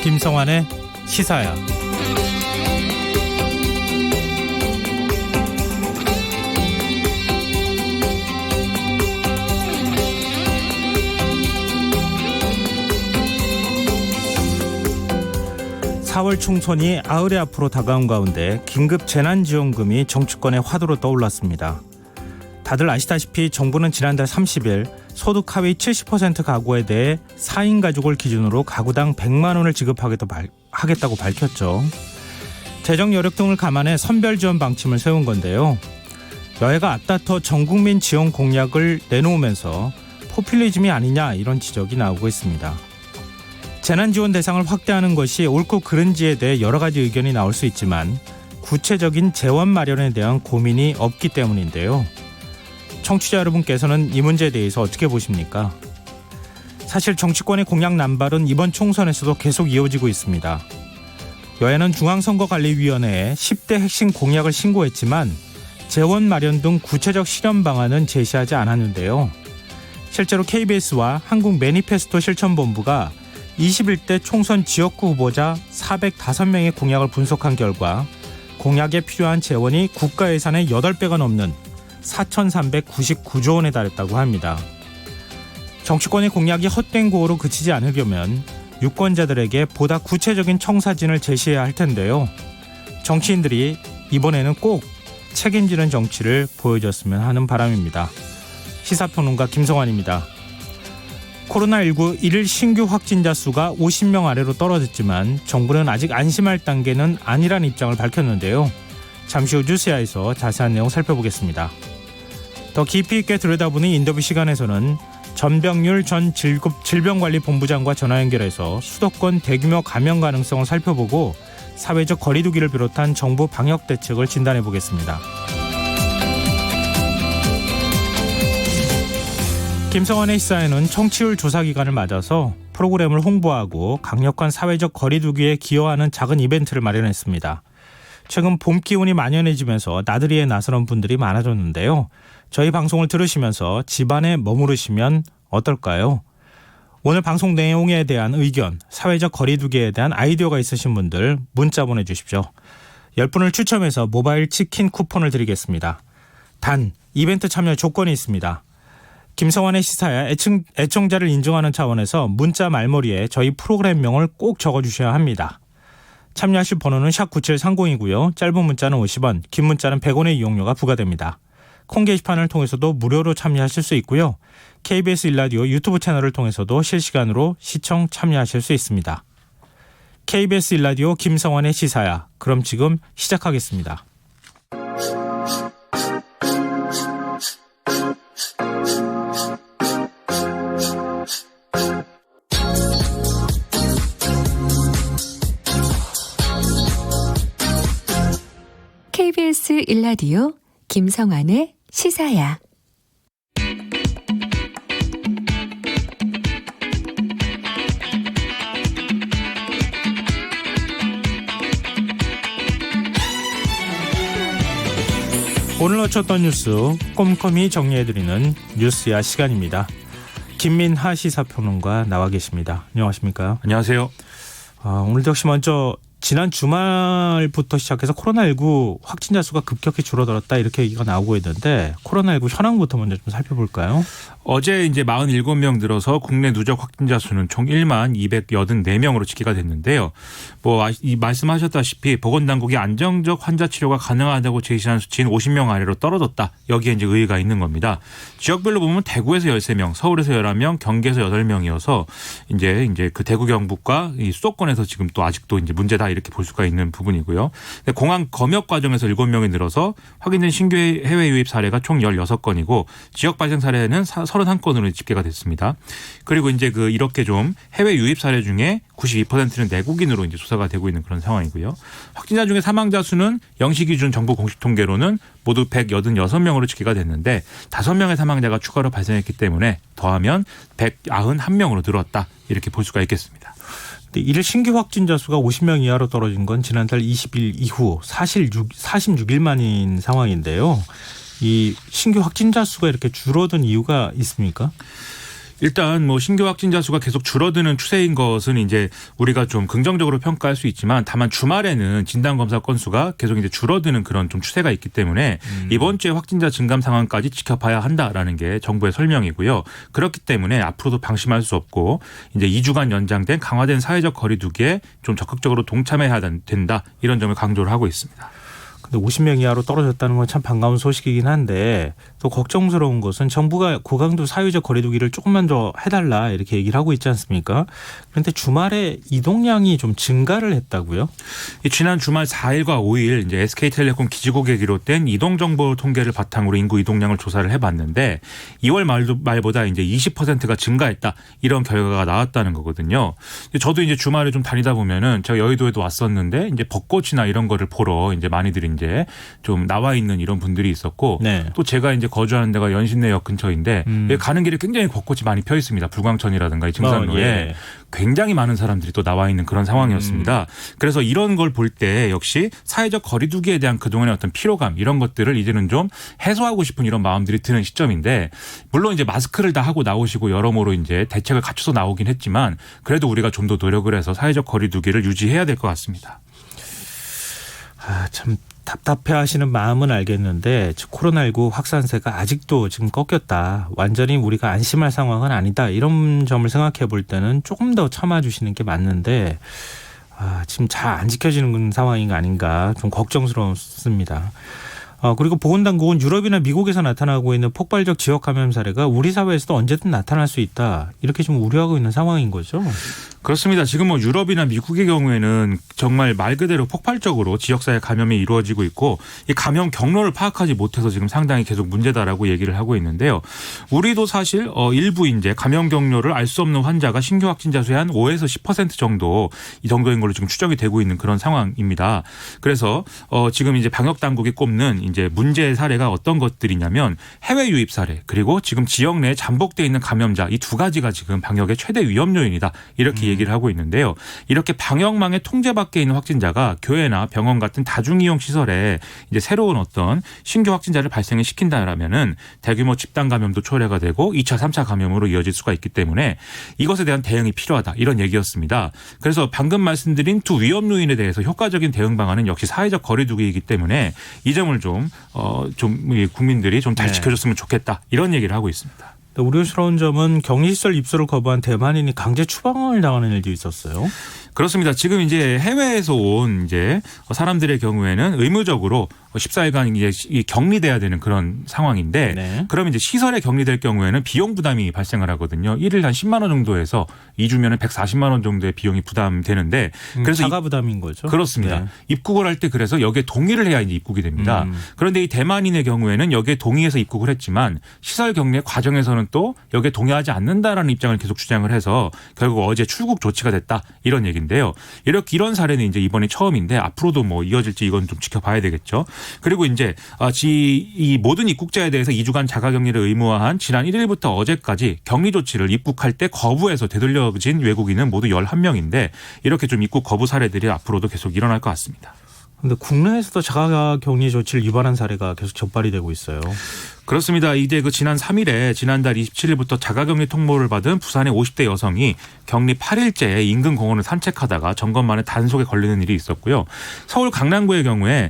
김성환의 시사야. (4월) 총선이 아흘에 앞으로 다가온 가운데 긴급 재난지원금이 정치권의 화두로 떠올랐습니다. 다들 아시다시피 정부는 지난달 30일 소득 하위 70% 가구에 대해 4인 가족을 기준으로 가구당 100만 원을 지급하겠다고 밝혔죠. 재정 여력 등을 감안해 선별 지원 방침을 세운 건데요. 여야가 앞다퉈 전국민 지원 공약을 내놓으면서 포퓰리즘이 아니냐 이런 지적이 나오고 있습니다. 재난지원 대상을 확대하는 것이 옳고 그른지에 대해 여러 가지 의견이 나올 수 있지만 구체적인 재원 마련에 대한 고민이 없기 때문인데요. 청취자 여러분께서는 이 문제에 대해서 어떻게 보십니까? 사실 정치권의 공약 남발은 이번 총선에서도 계속 이어지고 있습니다. 여야는 중앙선거관리위원회에 10대 핵심 공약을 신고했지만 재원 마련 등 구체적 실현 방안은 제시하지 않았는데요. 실제로 KBS와 한국 매니페스토 실천본부가 21대 총선 지역구 후보자 405명의 공약을 분석한 결과 공약에 필요한 재원이 국가 예산의 8배가 넘는 4,399조 원에 달했다고 합니다. 정치권의 공약이 헛된 구호로 그치지 않으려면 유권자들에게 보다 구체적인 청사진을 제시해야 할 텐데요. 정치인들이 이번에는 꼭 책임지는 정치를 보여줬으면 하는 바람입니다. 시사평론가 김성환입니다. 코로나19 1일 신규 확진자 수가 50명 아래로 떨어졌지만 정부는 아직 안심할 단계는 아니라는 입장을 밝혔는데요. 잠시 후 뉴스야에서 자세한 내용 살펴보겠습니다. 더 깊이 있게 들여다보는 인터뷰 시간에서는 전병률 전 질병관리본부장과 전화 연결해서 수도권 대규모 감염 가능성을 살펴보고 사회적 거리두기를 비롯한 정부 방역 대책을 진단해 보겠습니다. 김성환의 시사에는 청취율 조사 기간을 맞아서 프로그램을 홍보하고 강력한 사회적 거리두기에 기여하는 작은 이벤트를 마련했습니다. 최근 봄 기온이 만연해지면서 나들이에 나서는 분들이 많아졌는데요. 저희 방송을 들으시면서 집안에 머무르시면 어떨까요? 오늘 방송 내용에 대한 의견, 사회적 거리두기에 대한 아이디어가 있으신 분들 문자 보내주십시오. 10분을 추첨해서 모바일 치킨 쿠폰을 드리겠습니다. 단, 이벤트 참여 조건이 있습니다. 김성환의 시사야 애청자를 인증하는 차원에서 문자 말머리에 저희 프로그램명을 꼭 적어주셔야 합니다. 참여하실 번호는 샵9730이고요. 짧은 문자는 50원, 긴 문자는 100원의 이용료가 부과됩니다. 콩 게시판을 통해서도 무료로 참여하실 수 있고요. KBS 1라디오 유튜브 채널을 통해서도 실시간으로 시청 참여하실 수 있습니다. KBS 1라디오 김성환의 시사야. 그럼 지금 시작하겠습니다. KBS 1라디오 김성환의 시사야. 오늘 놓쳤던 뉴스 꼼꼼히 정리해드리는 뉴스야 시간입니다. 김민하 시사평론가 나와 계십니다. 안녕하십니까? 안녕하세요. 오늘 역시 먼저 지난 주말부터 시작해서 코로나19 확진자 수가 급격히 줄어들었다 이렇게 얘기가 나오고 있는데 코로나19 현황부터 먼저 좀 살펴볼까요? 어제 이제 47명 늘어서 국내 누적 확진자 수는 총 1만 284명으로 집계가 됐는데요. 말씀하셨다시피 보건당국이 안정적 환자 치료가 가능하다고 제시한 수치인 50명 아래로 떨어졌다. 여기에 이제 의의가 있는 겁니다. 지역별로 보면 대구에서 13명, 서울에서 11명, 경기에서 8명이어서 이제 그 대구 경북과 이 수도권에서 지금 또 아직도 이제 문제다 이렇게 볼 수가 있는 부분이고요. 공항 검역 과정에서 7명이 늘어서 확인된 신규 해외 유입 사례가 총 16건이고 지역 발생 사례는 31건으로 집계가 됐습니다. 그리고 이제 이렇게 좀 해외 유입 사례 중에 92%는 내국인으로 이제 조사가 되고 있는 그런 상황이고요. 확진자 중에 사망자 수는 0시 기준 정부 공식 통계로는 모두 186명으로 집계가 됐는데 5명의 사망자가 추가로 발생했기 때문에 더하면 191명으로 늘었다 이렇게 볼 수가 있겠습니다. 이를 신규 확진자 수가 50명 이하로 떨어진 건 지난달 20일 이후 사실 46일 만인 상황인데요. 이 신규 확진자 수가 이렇게 줄어든 이유가 있습니까? 일단 뭐 신규 확진자 수가 계속 줄어드는 추세인 것은 이제 우리가 좀 긍정적으로 평가할 수 있지만 다만 주말에는 진단 검사 건수가 계속 이제 줄어드는 그런 좀 추세가 있기 때문에 이번 주에 확진자 증감 상황까지 지켜봐야 한다라는 게 정부의 설명이고요. 그렇기 때문에 앞으로도 방심할 수 없고 이제 2주간 연장된 강화된 사회적 거리두기에 좀 적극적으로 동참해야 된다 이런 점을 강조를 하고 있습니다. 근데 50명 이하로 떨어졌다는 건 참 반가운 소식이긴 한데 또 걱정스러운 것은 정부가 고강도 사회적 거리두기를 조금만 더 해달라 이렇게 얘기를 하고 있지 않습니까? 그런데 주말에 이동량이 좀 증가를 했다고요? 지난 주말 4일과 5일 이제 SK텔레콤 기지국에 기록된 이동정보 통계를 바탕으로 인구 이동량을 조사를 해봤는데 2월 말보다 이제 20%가 증가했다 이런 결과가 나왔다는 거거든요. 저도 이제 주말에 좀 다니다 보면은 제가 여의도에도 왔었는데 이제 벚꽃이나 이런 거를 보러 이제 많이들 이제 좀 나와 있는 이런 분들이 있었고 네. 또 제가 이제 거주하는 데가 연신내역 근처인데 가는 길에 굉장히 벚꽃이 많이 펴 있습니다. 불광천이라든가 이 증산로에 예. 굉장히 많은 사람들이 또 나와 있는 그런 상황이었습니다. 그래서 이런 걸 볼 때 역시 사회적 거리두기에 대한 그동안의 어떤 피로감 이런 것들을 이제는 좀 해소하고 싶은 이런 마음들이 드는 시점인데 물론 이제 마스크를 다 하고 나오시고 여러모로 이제 대책을 갖춰서 나오긴 했지만 그래도 우리가 좀 더 노력을 해서 사회적 거리두기를 유지해야 될 것 같습니다. 참 답답해하시는 마음은 알겠는데 코로나19 확산세가 아직도 지금 꺾였다. 완전히 우리가 안심할 상황은 아니다. 이런 점을 생각해 볼 때는 조금 더 참아주시는 게 맞는데 지금 잘 안 지켜지는 상황인 거 아닌가 좀 걱정스럽습니다. 그리고 보건당국은 유럽이나 미국에서 나타나고 있는 폭발적 지역 감염 사례가 우리 사회에서도 언제든 나타날 수 있다. 이렇게 좀 우려하고 있는 상황인 거죠. 그렇습니다. 지금 뭐 유럽이나 미국의 경우에는 정말 말 그대로 폭발적으로 지역사회 감염이 이루어지고 있고 이 감염 경로를 파악하지 못해서 지금 상당히 계속 문제다라고 얘기를 하고 있는데요. 우리도 사실 일부 이제 감염 경로를 알 수 없는 환자가 신규 확진자 수의 한 5에서 10% 정도 이 정도인 걸로 지금 추정이 되고 있는 그런 상황입니다. 그래서 지금 이제 방역 당국이 꼽는 이제 문제 사례가 어떤 것들이냐면 해외 유입 사례 그리고 지금 지역 내에 잠복돼 있는 감염자 이 두 가지가 지금 방역의 최대 위험 요인이다 이렇게 얘기를 하고 있는데요. 이렇게 방역망의 통제 밖에 있는 확진자가 교회나 병원 같은 다중이용 시설에 이제 새로운 어떤 신규 확진자를 발생을 시킨다라면은 대규모 집단 감염도 초래가 되고 2차, 3차 감염으로 이어질 수가 있기 때문에 이것에 대한 대응이 필요하다 이런 얘기였습니다. 그래서 방금 말씀드린 두 위험 요인에 대해서 효과적인 대응 방안은 역시 사회적 거리두기이기 때문에 이 점을 좀 국민들이 좀 잘 지켜줬으면 좋겠다 이런 얘기를 하고 있습니다. 우려스러운 점은 격리시설 입소를 거부한 대만인이 강제 추방을 당하는 일도 있었어요. 그렇습니다. 지금 이제 해외에서 온 이제 사람들의 경우에는 의무적으로 14일간 이제 격리돼야 되는 그런 상황인데 네. 그러면 이제 시설에 격리될 경우에는 비용 부담이 발생을 하거든요. 1일 한 10만 원 정도에서 2주면은 140만 원 정도의 비용이 부담되는데 그래서 자가 부담인 거죠. 그렇습니다. 네. 입국을 할 때 그래서 여기에 동의를 해야 이제 입국이 됩니다. 그런데 이 대만인의 경우에는 여기에 동의해서 입국을 했지만 시설 격리 과정에서는 또 여기에 동의하지 않는다라는 입장을 계속 주장을 해서 결국 어제 출국 조치가 됐다 이런 얘기인데요. 이런 사례는 이제 이번이 처음인데 앞으로도 뭐 이어질지 이건 좀 지켜봐야 되겠죠. 그리고 이제 이 모든 입국자에 대해서 2주간 자가격리를 의무화한 지난 1일부터 어제까지 격리 조치를 입국할 때 거부해서 되돌려진 외국인은 모두 11명인데 이렇게 좀 입국 거부 사례들이 앞으로도 계속 일어날 것 같습니다. 그런데 국내에서도 자가격리 조치를 위반한 사례가 계속 적발이 되고 있어요. 그렇습니다. 이제 지난 3일에 지난달 27일부터 자가격리 통보를 받은 부산의 50대 여성이 격리 8일째 인근 공원을 산책하다가 점검만에 단속에 걸리는 일이 있었고요. 서울 강남구의 경우에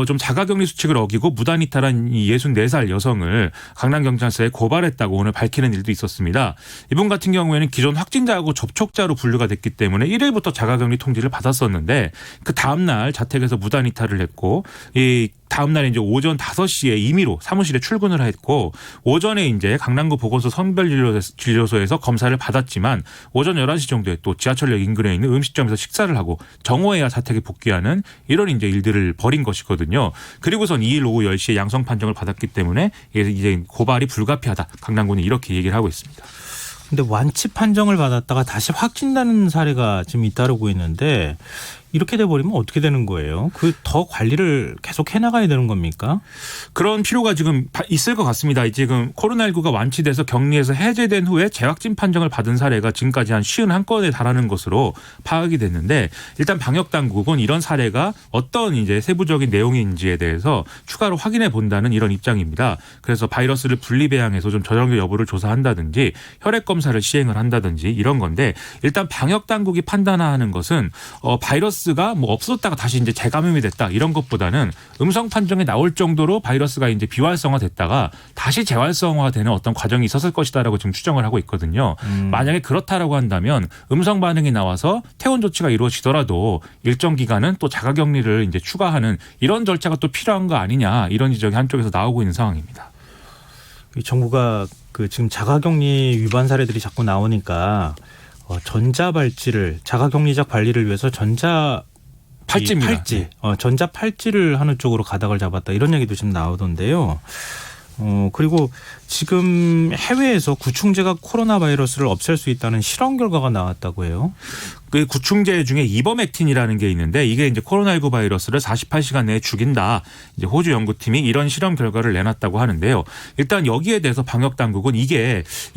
좀 자가격리 수칙을 어기고 무단 이탈한 이 64살 여성을 강남경찰서에 고발했다고 오늘 밝히는 일도 있었습니다. 이분 같은 경우에는 기존 확진자하고 접촉자로 분류가 됐기 때문에 1일부터 자가격리 통지를 받았었는데 그 다음날 자택에서 무단 이탈을 했고 이 다음날 이제 오전 5시에 임의로 사무실에 출근을 했고 오전에 이제 강남구 보건소 선별진료소에서 검사를 받았지만 오전 11시 정도에 또 지하철역 인근에 있는 음식점에서 식사를 하고 정오에야 자택에 복귀하는 이런 이제 일들을 벌인 것이거든요. 그리고선 2일 오후 10시에 양성 판정을 받았기 때문에 이제 고발이 불가피하다. 강남구는 이렇게 얘기를 하고 있습니다. 근데 완치 판정을 받았다가 다시 확진되는 사례가 지금 잇따르고 있는데 이렇게 돼버리면 어떻게 되는 거예요? 그 더 관리를 계속 해나가야 되는 겁니까? 그런 필요가 지금 있을 것 같습니다. 지금 코로나19가 완치돼서 격리에서 해제된 후에 재확진 판정을 받은 사례가 지금까지 한 51건에 달하는 것으로 파악이 됐는데 일단 방역당국은 이런 사례가 어떤 이제 세부적인 내용인지에 대해서 추가로 확인해 본다는 이런 입장입니다. 그래서 바이러스를 분리배양해서 좀 전염 여부를 조사한다든지 혈액 검사를 시행을 한다든지 이런 건데 일단 방역당국이 판단하는 것은 바이러스가 뭐 없었다가 다시 이제 재감염이 됐다 이런 것보다는 음성 판정이 나올 정도로 바이러스가 이제 비활성화됐다가 다시 재활성화되는 어떤 과정이 있었을 것이다라고 지금 추정을 하고 있거든요. 만약에 그렇다라고 한다면 음성 반응이 나와서 퇴원 조치가 이루어지더라도 일정 기간은 또 자가격리를 이제 추가하는 이런 절차가 또 필요한 거 아니냐 이런 지적이 한쪽에서 나오고 있는 상황입니다. 정부가 그 지금 자가격리 위반 사례들이 자꾸 나오니까 전자발찌를 자가격리자 관리를 위해서 팔찌입니다. 팔찌, 전자 팔찌를 하는 쪽으로 가닥을 잡았다 이런 얘기도 지금 나오던데요. 그리고 지금 해외에서 구충제가 코로나 바이러스를 없앨 수 있다는 실험 결과가 나왔다고 해요. 그 구충제 중에 이버맥틴이라는 게 있는데 이게 이제 코로나19 바이러스를 48시간 내에 죽인다. 이제 호주 연구팀이 이런 실험 결과를 내놨다고 하는데요. 일단 여기에 대해서 방역 당국은 이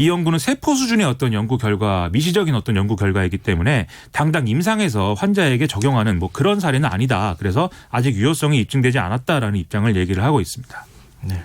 연구는 세포 수준의 어떤 연구 결과, 미시적인 어떤 연구 결과이기 때문에 당장 임상에서 환자에게 적용하는 뭐 그런 사례는 아니다. 그래서 아직 유효성이 입증되지 않았다라는 입장을 얘기를 하고 있습니다. 네.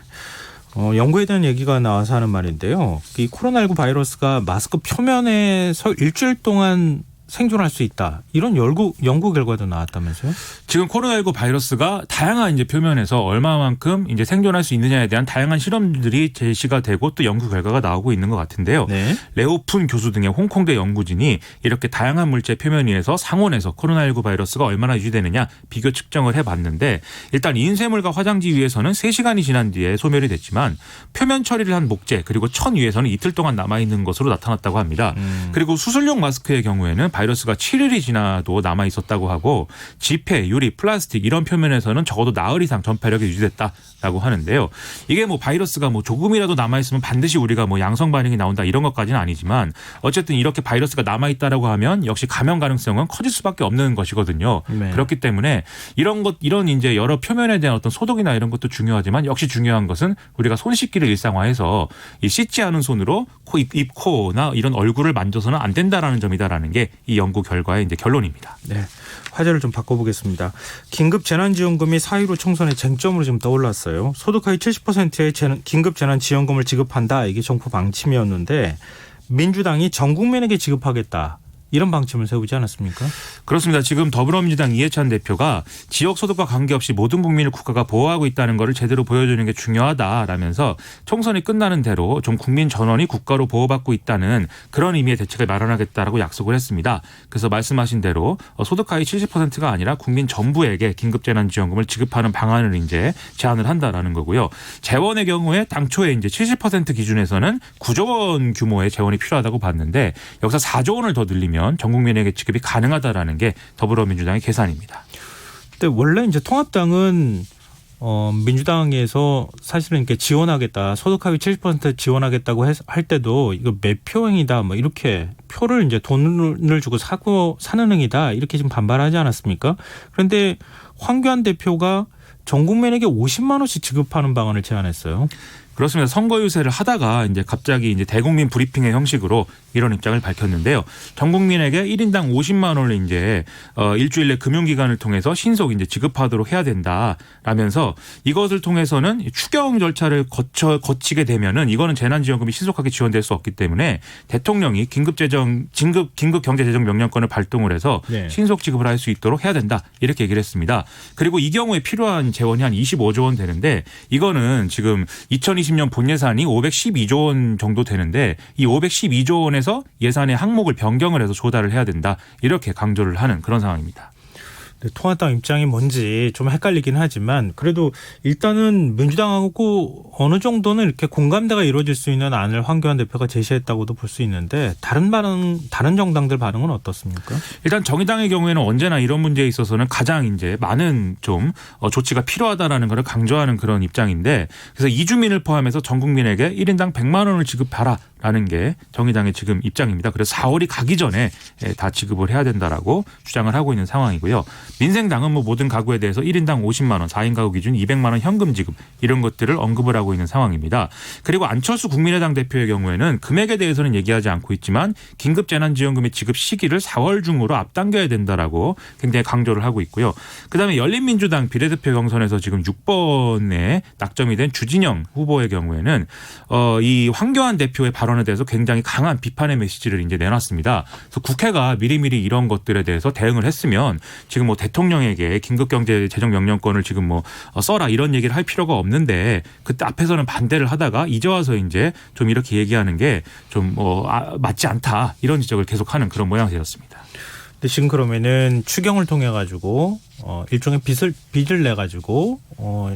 연구에 대한 얘기가 나와서 하는 말인데요. 이 코로나19 바이러스가 마스크 표면에서 일주일 동안 생존할 수 있다. 이런 연구 결과도 나왔다면서요? 지금 코로나19 바이러스가 다양한 이제 표면에서 얼마만큼 이제 생존할 수 있느냐에 대한 다양한 실험들이 제시가 되고 또 연구 결과가 나오고 있는 것 같은데요. 네. 레오푼 교수 등의 홍콩대 연구진이 이렇게 다양한 물질 표면 위에서 상온에서 코로나19 바이러스가 얼마나 유지되느냐 비교 측정을 해봤는데 일단 인쇄물과 화장지 위에서는 3시간이 지난 뒤에 소멸이 됐지만 표면 처리를 한 목재 그리고 천 위에서는 이틀 동안 남아있는 것으로 나타났다고 합니다. 그리고 수술용 마스크의 경우에는 바이러스가 7일이 지나도 남아 있었다고 하고 지폐, 유리, 플라스틱 이런 표면에서는 적어도 나흘 이상 전파력이 유지됐다라고 하는데요. 이게 뭐 바이러스가 뭐 조금이라도 남아 있으면 반드시 우리가 뭐 양성 반응이 나온다 이런 것까지는 아니지만 어쨌든 이렇게 바이러스가 남아 있다라고 하면 역시 감염 가능성은 커질 수밖에 없는 것이거든요. 네. 그렇기 때문에 이런 이제 여러 표면에 대한 어떤 소독이나 이런 것도 중요하지만 역시 중요한 것은 우리가 손 씻기를 일상화해서 이 씻지 않은 손으로 입, 코나 이런 얼굴을 만져서는 안 된다라는 점이다라는 게 이 연구 결과의 이제 결론입니다. 네. 화제를 좀 바꿔보겠습니다. 긴급 재난지원금이 4.15 총선의 쟁점으로 지금 떠올랐어요. 소득하위 70%의 긴급 재난지원금을 지급한다. 이게 정부 방침이었는데 민주당이 전 국민에게 지급하겠다. 이런 방침을 세우지 않았습니까? 그렇습니다. 지금 더불어민주당 이해찬 대표가 지역 소득과 관계없이 모든 국민을 국가가 보호하고 있다는 것을 제대로 보여주는 게 중요하다라면서 총선이 끝나는 대로 좀 국민 전원이 국가로 보호받고 있다는 그런 의미의 대책을 마련하겠다라고 약속을 했습니다. 그래서 말씀하신 대로 소득하위 70%가 아니라 국민 전부에게 긴급재난지원금을 지급하는 방안을 이제 제안을 한다라는 거고요. 재원의 경우에 당초에 이제 70% 기준에서는 9조 원 규모의 재원이 필요하다고 봤는데 여기서 4조 원을 더 늘리면 전 국민에게 지급이 가능하다라는 게 더불어민주당의 계산입니다. 근데 원래 이제 통합당은 민주당에서 사실은 이렇게 지원하겠다, 소득하위 70% 지원하겠다고 할 때도 이거 매표행위다, 뭐 이렇게 표를 이제 돈을 주고 사는 행위다 이렇게 지금 반발하지 않았습니까? 그런데 황교안 대표가 전 국민에게 50만 원씩 지급하는 방안을 제안했어요. 그렇습니다. 선거 유세를 하다가 이제 갑자기 이제 대국민 브리핑의 형식으로 이런 입장을 밝혔는데요. 전 국민에게 1인당 50만 원을 이제 일주일 내 금융기관을 통해서 신속 이제 지급하도록 해야 된다라면서 이것을 통해서는 추경 절차를 거치게 되면은 이거는 재난지원금이 신속하게 지원될 수 없기 때문에 대통령이 긴급경제재정 명령권을 발동을 해서 네. 신속 지급을 할 수 있도록 해야 된다 이렇게 얘기를 했습니다. 그리고 이 경우에 필요한 재원이 한 25조 원 되는데 이거는 지금 2020년 본 예산이 512조 원 정도 되는데 이 512조 원에서 예산의 항목을 변경을 해서 조달을 해야 된다. 이렇게 강조를 하는 그런 상황입니다. 네, 통합당 입장이 뭔지 좀 헷갈리긴 하지만 그래도 일단은 민주당하고 어느 정도는 이렇게 공감대가 이루어질 수 있는 안을 황교안 대표가 제시했다고도 볼 수 있는데 다른 정당들 반응은 어떻습니까? 일단 정의당의 경우에는 언제나 이런 문제에 있어서는 가장 이제 많은 좀 조치가 필요하다라는 것을 강조하는 그런 입장인데 그래서 이주민을 포함해서 전 국민에게 1인당 100만 원을 지급하라. 된다라는 게 정의당의 지금 입장입니다. 그래서 4월이 가기 전에 다 지급을 해야 된다라고 주장을 하고 있는 상황이고요. 민생당은 뭐 모든 가구에 대해서 1인당 50만 원, 4인 가구 기준 200만 원 현금 지급 이런 것들을 언급을 하고 있는 상황입니다. 그리고 안철수 국민의당 대표의 경우에는 금액에 대해서는 얘기하지 않고 있지만 긴급재난지원금의 지급 시기를 4월 중으로 앞당겨야 된다라고 굉장히 강조를 하고 있고요. 그다음에 열린민주당 비례대표 경선에서 지금 6번에 낙점이 된 주진영 후보의 경우에는 이 황교안 대표의 발언에 대해서 굉장히 강한 비판의 메시지를 이제 내놨습니다. 그래서 국회가 미리미리 이런 것들에 대해서 대응을 했으면 지금 뭐 대통령에게 긴급경제재정명령권을 지금 뭐 써라 이런 얘기를 할 필요가 없는데 그때 앞에서는 반대를 하다가 이제 와서 이제 좀 이렇게 얘기하는 게 좀 맞지 않다 이런 지적을 계속하는 그런 모양새였습니다. 근데 지금 그러면은 추경을 통해 가지고 일종의 빚을 내 가지고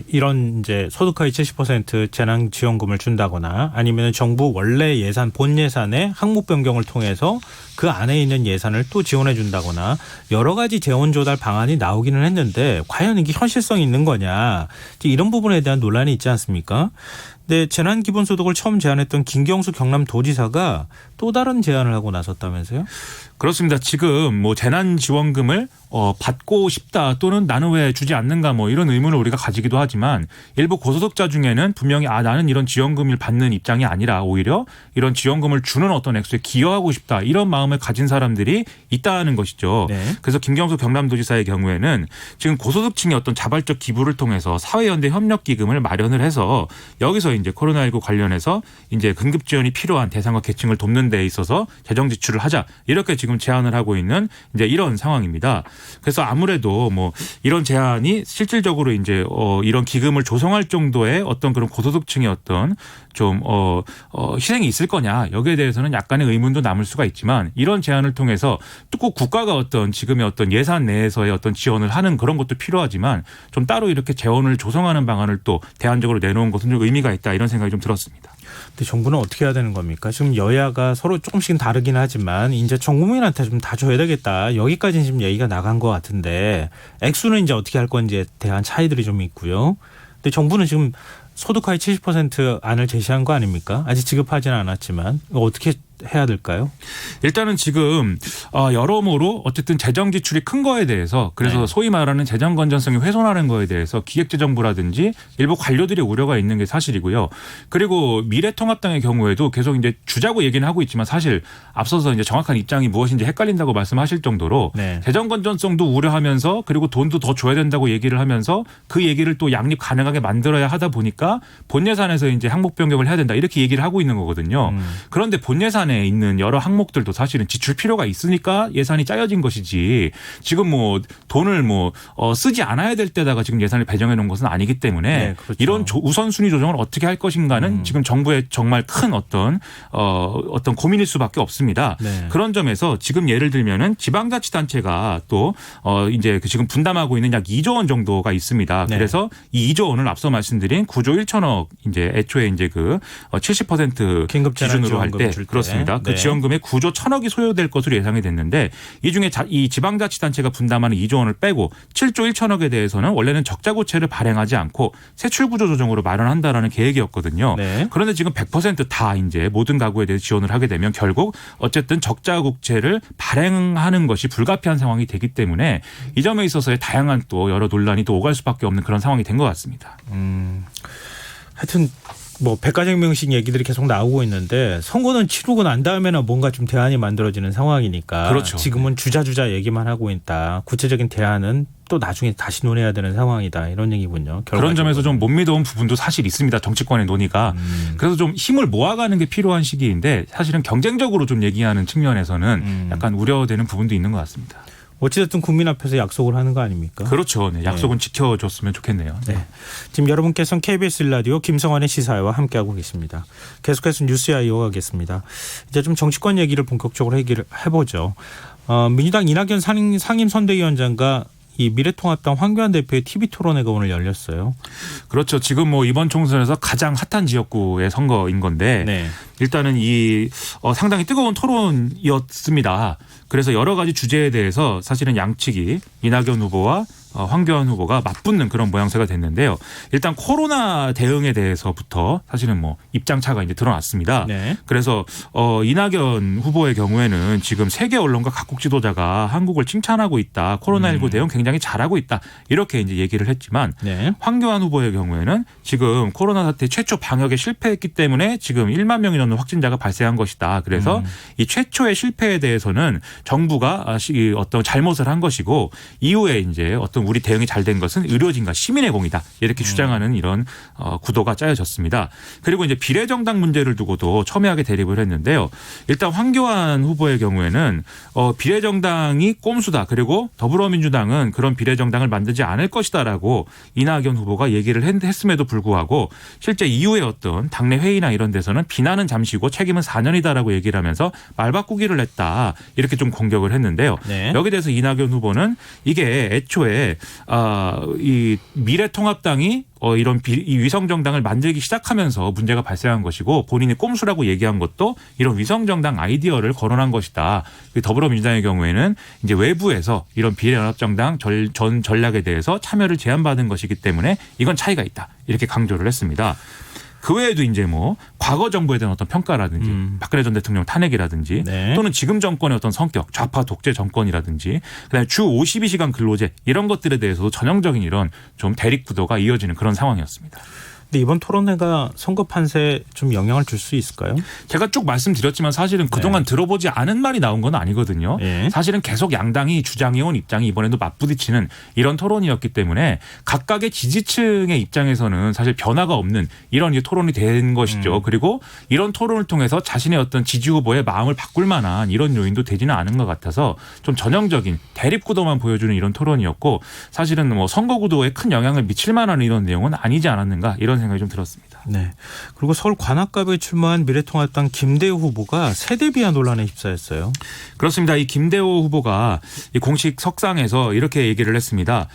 이런 이제 소득하위 70% 재난지원금을 준다거나 아니면 정부 원래 예산 본 예산의 항목 변경을 통해서 그 안에 있는 예산을 또 지원해 준다거나 여러 가지 재원 조달 방안이 나오기는 했는데 과연 이게 현실성이 있는 거냐 이런 부분에 대한 논란이 있지 않습니까? 근데 재난기본소득을 처음 제안했던 김경수 경남도지사가 또 다른 제안을 하고 나섰다면서요? 그렇습니다. 지금 뭐 재난지원금을 받고 싶다 또는 나는 왜 주지 않는가 뭐 이런 의문을 우리가 가지기도 하지만 일부 고소득자 중에는 분명히 나는 이런 지원금을 받는 입장이 아니라 오히려 이런 지원금을 주는 어떤 액수에 기여하고 싶다 이런 마음을 가진 사람들이 있다는 것이죠. 네. 그래서 김경수 경남도지사의 경우에는 지금 고소득층의 어떤 자발적 기부를 통해서 사회연대 협력기금을 마련을 해서 여기서 이제 코로나19 관련해서 이제 긴급 지원이 필요한 대상과 계층을 돕는 데 있어서 재정 지출을 하자 이렇게 지금 제안을 하고 있는 이제 이런 상황입니다. 그래서 아무래도 뭐 이런 제안이 실질적으로 이제 이런 기금을 조성할 정도의 어떤 그런 고소득층의 어떤 좀 희생이 있을 거냐 여기에 대해서는 약간의 의문도 남을 수가 있지만 이런 제안을 통해서 꼭 국가가 어떤 지금의 어떤 예산 내에서의 어떤 지원을 하는 그런 것도 필요하지만 좀 따로 이렇게 재원을 조성하는 방안을 또 대안적으로 내놓은 것은 좀 의미가 있다 이런 생각이 좀 들었습니다. 근데 정부는 어떻게 해야 되는 겁니까? 지금 여야가 서로 조금씩은 다르긴 하지만 이제 전 국민한테 좀 다 줘야 되겠다. 여기까지는 지금 얘기가 나간 것 같은데 액수는 이제 어떻게 할 건지에 대한 차이들이 좀 있고요. 근데 정부는 지금 소득하위 70% 안을 제시한 거 아닙니까? 아직 지급하지는 않았지만 이거 어떻게 해야 될까요? 일단은 지금 여러모로 어쨌든 재정 지출이 큰 거에 대해서 그래서 소위 말하는 재정 건전성이 훼손하는 거에 대해서 기획재정부라든지 일부 관료들의 우려가 있는 게 사실이고요. 그리고 미래통합당의 경우에도 계속 이제 주자고 얘기는 하고 있지만 사실 앞서서 이제 정확한 입장이 무엇인지 헷갈린다고 말씀하실 정도로 재정 건전성도 우려하면서 그리고 돈도 더 줘야 된다고 얘기를 하면서 그 얘기를 또 양립 가능하게 만들어야 하다 보니까 본 예산에서 이제 항목 변경을 해야 된다 이렇게 얘기를 하고 있는 거거든요. 그런데 본 예산에 있는 여러 항목들도 사실은 지출 필요가 있으니까 예산이 짜여진 것이지 지금 뭐 돈을 쓰지 않아야 될 때다가 지금 예산을 배정해 놓은 것은 아니기 때문에 그렇죠. 이런 우선순위 조정을 어떻게 할 것인가는 지금 정부의 정말 큰 어떤 고민일 수밖에 없습니다. 그런 점에서 지금 예를 들면은 지방자치단체가 또 이제 지금 분담하고 있는 약 2조 원 정도가 있습니다. 그래서 이 2조 원을 앞서 말씀드린 9조 1천억 이제 애초에 이제 그 70% 기준으로 할 때 그렇습니다. 그 지원금의 9조 1천억이 소요될 것으로 예상이 됐는데 이 중에 이 지방자치단체가 분담하는 2조 원을 빼고 7조 1천억에 대해서는 원래는 적자고체를 발행하지 않고 세출구조 조정으로 마련한다라는 계획이었거든요. 그런데 지금 100% 이제 모든 가구에 대해서 지원을 하게 되면 결국 어쨌든 적자국채를 발행하는 것이 불가피한 상황이 되기 때문에 이 점에 있어서의 다양한 또 여러 논란이 또 오갈 수밖에 없는 그런 상황이 된 것 같습니다. 하여튼 뭐 백가쟁명식 얘기들이 계속 나오고 있는데 선거는 치르고 난 다음에는 뭔가 좀 대안이 만들어지는 상황이니까 그렇죠. 지금은 주자주자 얘기만 하고 있다. 구체적인 대안은 또 나중에 다시 논해야 되는 상황이다. 이런 얘기군요. 결과적으로. 그런 점에서 좀 못 믿어온 부분도 사실 있습니다. 정치권의 논의가. 그래서 좀 힘을 모아가는 게 필요한 시기인데 사실은 경쟁적으로 좀 얘기하는 측면에서는 약간 우려되는 부분도 있는 것 같습니다. 어찌됐든 국민 앞에서 약속을 하는 거 아닙니까? 그렇죠. 약속은 지켜줬으면 좋겠네요. 지금 여러분께서는 KBS 1라디오 김성환의 시사회와 함께하고 계십니다. 계속해서 뉴스야 이어가겠습니다. 이제 좀 정치권 얘기를 본격적으로 얘기를 해보죠. 민주당 이낙연 상임선대위원장과 이 미래통합당 황교안 대표의 TV토론회가 오늘 열렸어요. 그렇죠. 지금 뭐 이번 총선에서 가장 핫한 지역구의 선거인 건데 일단은 이 상당히 뜨거운 토론이었습니다. 그래서 여러 가지 주제에 대해서 사실은 양측이 이낙연 후보와 황교안 후보가 맞붙는 그런 모양새가 됐는데요. 일단 코로나 대응에 대해서부터 사실은 뭐 입장차가 이제 드러났습니다. 네. 그래서 이낙연 후보의 경우에는 지금 세계 언론과 각국 지도자가 한국을 칭찬하고 있다. 코로나19 대응 굉장히 잘하고 있다. 이렇게 이제 얘기를 했지만 네. 황교안 후보의 경우에는 지금 코로나 사태 최초 방역에 실패했기 때문에 지금 1만 명이 넘는 확진자가 발생한 것이다. 그래서 이 최초의 실패에 대해서는 정부가 어떤 잘못을 한 것이고 이후에 이제 어떤 우리 대응이 잘 된 것은 의료진과 시민의 공이다. 이렇게 주장하는 이런 구도가 짜여졌습니다. 그리고 이제 비례정당 문제를 두고도 첨예하게 대립을 했는데요. 일단 황교안 후보의 경우에는 비례정당이 꼼수다. 그리고 더불어민주당은 그런 비례정당을 만들지 않을 것이다라고 이낙연 후보가 얘기를 했음에도 불구하고 실제 이후에 어떤 당내 회의나 이런 데서는 비난은 잠시고 책임은 4년이다라고 얘기를 하면서 말바꾸기를 했다. 이렇게 좀 공격을 했는데요. 네. 여기에 대해서 이낙연 후보는 이게 애초에 이 미래통합당이 이런 이 위성정당을 만들기 시작하면서 문제가 발생한 것이고 본인이 꼼수라고 얘기한 것도 이런 위성정당 아이디어를 거론한 것이다. 더불어민주당의 경우에는 이제 외부에서 이런 비례연합정당 전 전략에 대해서 참여를 제안받은 것이기 때문에 이건 차이가 있다. 이렇게 강조를 했습니다. 그 외에도 이제 뭐 과거 정부에 대한 어떤 평가라든지 박근혜 전 대통령 탄핵이라든지 네. 또는 지금 정권의 어떤 성격, 좌파 독재 정권이라든지 그다음에 주 52시간 근로제 이런 것들에 대해서도 전형적인 이런 좀 대립 구도가 이어지는 그런 상황이었습니다. 근데 이번 토론회가 선거 판세에 좀 영향을 줄 수 있을까요? 제가 쭉 말씀드렸지만 사실은 그동안 들어보지 않은 말이 나온 건 아니거든요. 네. 사실은 계속 양당이 주장해온 입장이 이번에도 맞부딪히는 이런 토론이었기 때문에 각각의 지지층의 입장에서는 사실 변화가 없는 이런 토론이 된 것이죠. 그리고 이런 토론을 통해서 자신의 어떤 지지 후보의 마음을 바꿀 만한 이런 요인도 되지는 않은 것 같아서 좀 전형적인 대립 구도만 보여주는 이런 토론이었고 사실은 뭐 선거 구도에 큰 영향을 미칠 만한 이런 내용은 아니지 않았는가 이런 생각이 좀 들었습니다. 네. 그리고 서울 관악갑에 출마한 미래통합당 김대호 후보가 세대 비하 논란에 휩싸였어요. 그렇습니다. 이 김대호 후보가 이 공식 석상에서 이렇게 얘기를 했습니다.